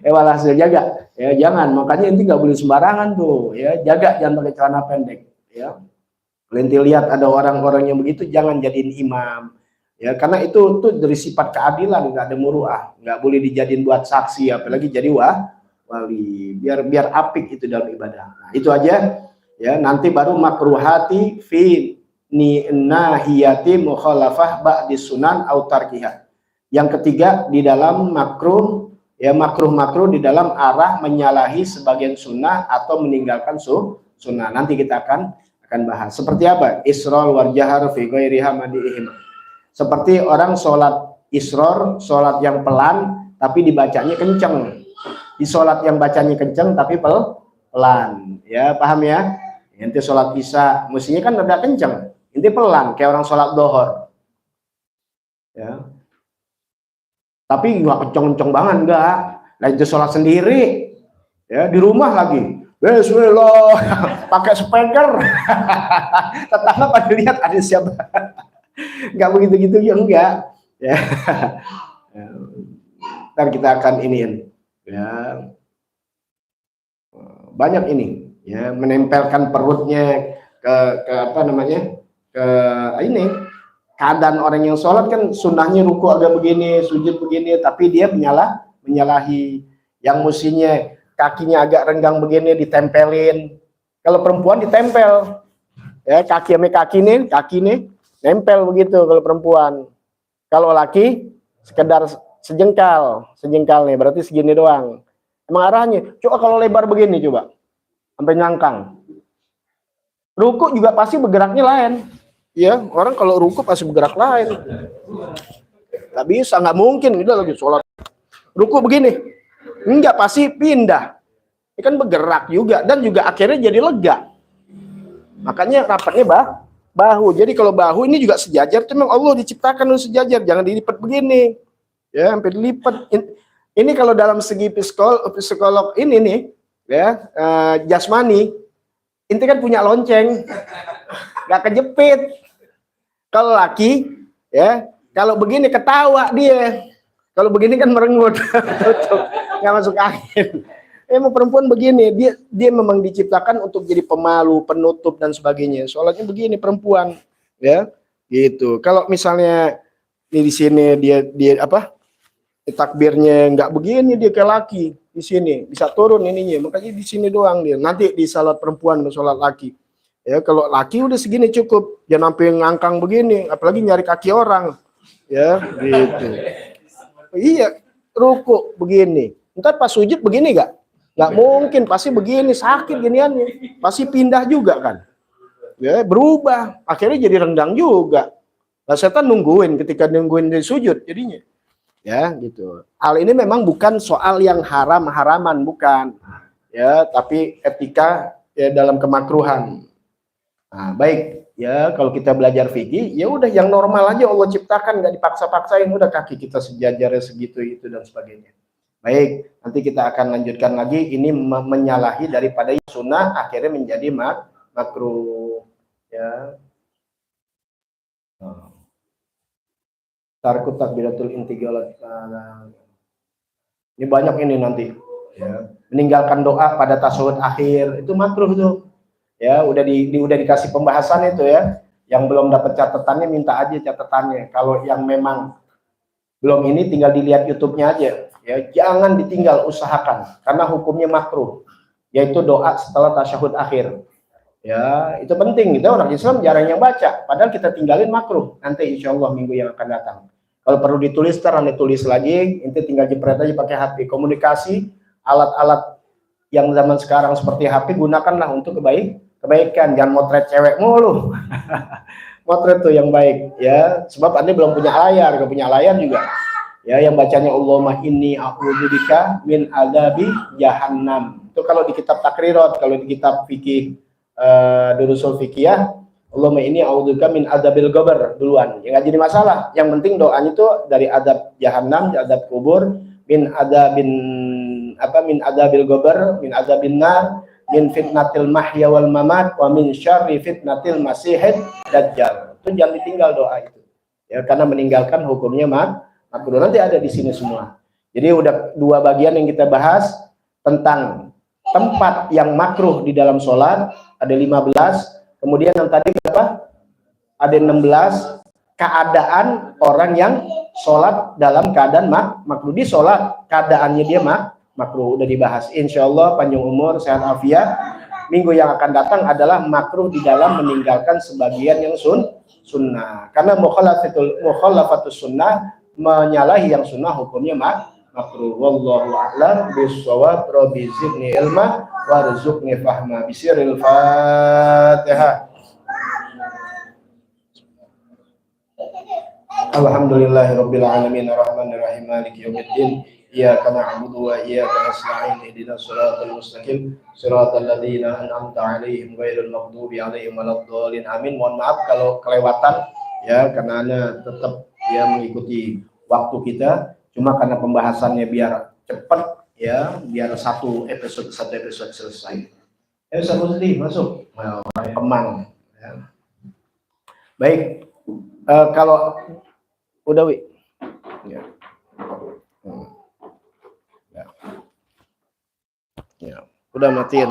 Speaker 2: Walhasil jaga, ya jangan. Makanya inti nggak boleh sembarangan tuh, ya jaga, jangan pakai celana pendek, ya. Nanti lihat ada orang-orang yang begitu, jangan jadiin imam, ya karena itu tuh dari sifat keadilan, nggak ada muruah, nggak boleh dijadiin buat saksi, apalagi jadi wali, biar apik itu dalam ibadah. Nah, itu aja, ya. Nanti baru makruhati fi nahiyati mukhalafah ba'di sunan au tarkiha. Yang ketiga di dalam makruh, ya makruh di dalam arah menyalahi sebagian sunnah atau meninggalkan sunnah. Nanti kita akan bahas. Seperti apa? Isror warjahar fi ghairi hamadihim. Seperti orang sholat isror, sholat yang pelan tapi dibacanya kenceng. Di sholat yang bacanya kenceng tapi pelan. Ya paham ya? Nanti sholat isya mestinya kan ada kenceng, nanti pelan kayak orang sholat dohor. Ya. Tapi nggak kenceng-kenceng banget, enggak. Nah itu sholat sendiri, ya di rumah lagi, Bismillah, pakai speaker, tetangga pada lihat ada siapa, nggak begitu-gitu ya enggak, Ya. Ntar kita akan iniin ya, banyak ini ya, menempelkan perutnya ke apa namanya, ke ini keadaan orang yang sholat kan sunnahnya ruku agak begini, sujud begini, tapi dia menyalahi yang mestinya kakinya agak renggang begini ditempelin. Kalau perempuan ditempel ya, kaki sama kaki nih nempel begitu kalau perempuan. Kalau laki sekedar sejengkal nih, berarti segini doang. Emang arahnya, coba kalau lebar begini coba, sampai nyangkang. Ruku juga pasti bergeraknya lain. Ya, orang kalau ruku pasti bergerak lain. Gak bisa, nggak mungkin, udah lagi sholat. Ruku begini, enggak, pasti pindah. Ini kan bergerak juga, dan juga akhirnya jadi lega. Makanya rapatnya bahu. Jadi kalau bahu ini juga sejajar, itu memang Allah diciptakan untuk sejajar, jangan dilipat begini. Ya, sampai dilipat. Ini kalau dalam segi psikolog ini nih, ya, jasmani, inti kan punya lonceng, nggak kejepit. Kalau laki, ya, kalau begini ketawa dia, kalau begini kan merengut, nggak masuk angin. Emang perempuan begini, dia memang diciptakan untuk jadi pemalu, penutup dan sebagainya. Soalnya begini perempuan, ya, gitu. Kalau misalnya di sini dia apa? Takbirnya nggak begini, dia kayak laki di sini bisa turun ininya, makanya di sini doang dia. Nanti di salat perempuan, salat laki, ya, kalau laki udah segini cukup, jangan sampai ngangkang begini, apalagi nyari kaki orang, ya, gitu. Iya, ruku begini, ntar pas sujud begini nggak mungkin, pasti begini, sakit giniannya, pasti pindah juga kan, ya, berubah, akhirnya jadi renggang juga. Nah, setan ketika nungguin dari sujud jadinya. Ya, gitu. Hal ini memang bukan soal yang haraman, bukan. Ya, tapi etika ya dalam kemakruhan. Nah, baik. Ya, kalau kita belajar fikih, ya udah yang normal aja Allah ciptakan, nggak dipaksa-paksain, udah kaki kita sejajarnya segitu itu dan sebagainya. Baik, nanti kita akan lanjutkan lagi. Ini menyalahi daripada sunnah akhirnya menjadi makruh. Ya. Tarku takbiratul intiqalat. Ini banyak ini nanti, ya. Meninggalkan doa pada tasyahud akhir itu makruh tuh, ya. Udah dikasih pembahasan itu, ya. Yang belum dapat catatannya minta aja catatannya. Kalau yang memang belum ini tinggal dilihat YouTube-nya aja, ya. Jangan ditinggal, usahakan, karena hukumnya makruh, yaitu doa setelah tasyahud akhir. Ya, itu penting. Kita orang Islam jarang yang baca, padahal kita tinggalin makruh. Nanti insya Allah minggu yang akan datang. Kalau perlu ditulis, ditulis lagi. Inti tinggal jepret aja pakai HP. Komunikasi, alat-alat yang zaman sekarang seperti HP, gunakanlah untuk kebaikan. Jangan motret cewek mulu. Motret tuh yang baik, ya. Sebab Anda belum punya layar, gak punya layar juga. Ya, yang bacanya Allahumma inni a'udzubika min adzabi jahannam. Itu kalau di kitab takrirat, kalau di kitab fikih Durusul Fikiyah, Allahumma inni a'udzubika min adzabil qabr duluan. Ya nggak jadi masalah. Yang penting doanya itu dari adab jahanam, adab kubur, min adzabil qabr, min adzabin nar, min fitnatil mahya wal mamat, wa min syarri fitnatil masihid dajjal. Itu jangan ditinggal doa itu. Ya, karena meninggalkan hukumnya makruh. Nanti ada di sini semua. Jadi udah dua bagian yang kita bahas tentang tempat yang makruh di dalam sholat, ada 15, kemudian yang tadi berapa? Ada 16, keadaan orang yang sholat dalam keadaan makruh. Di sholat, keadaannya dia makruh, udah dibahas. Insya Allah panjang umur, sehat afiat. Minggu yang akan datang adalah makruh di dalam meninggalkan sebagian yang sunnah. Karena mukhalafatus sunnah, menyalahi yang sunnah hukumnya makruh. Wallahu a'lam bishawab. Rabbi zidni ilma warzuqni fahma. Bisiril Fatihah. Alhamdulillahirabbil alamin arrahmanir rahim maliki yaumiddin. Iyyaka na'budu wa iyyaka nasta'in. Ihdinas siratal mustaqim siratal ladzina an'amta 'alaihim ghairil maghdubi 'alaihim waladdallin. Amin. Mohon maaf kalau kelewatan, ya, karena Anda tetap ya mengikuti waktu kita. Cuma karena pembahasannya biar cepat, ya, biar satu episode selesai. Satu sedih masuk, Kemang. Ya. Baik, kalau udah Ya. Ya. Ya. Udah matiin.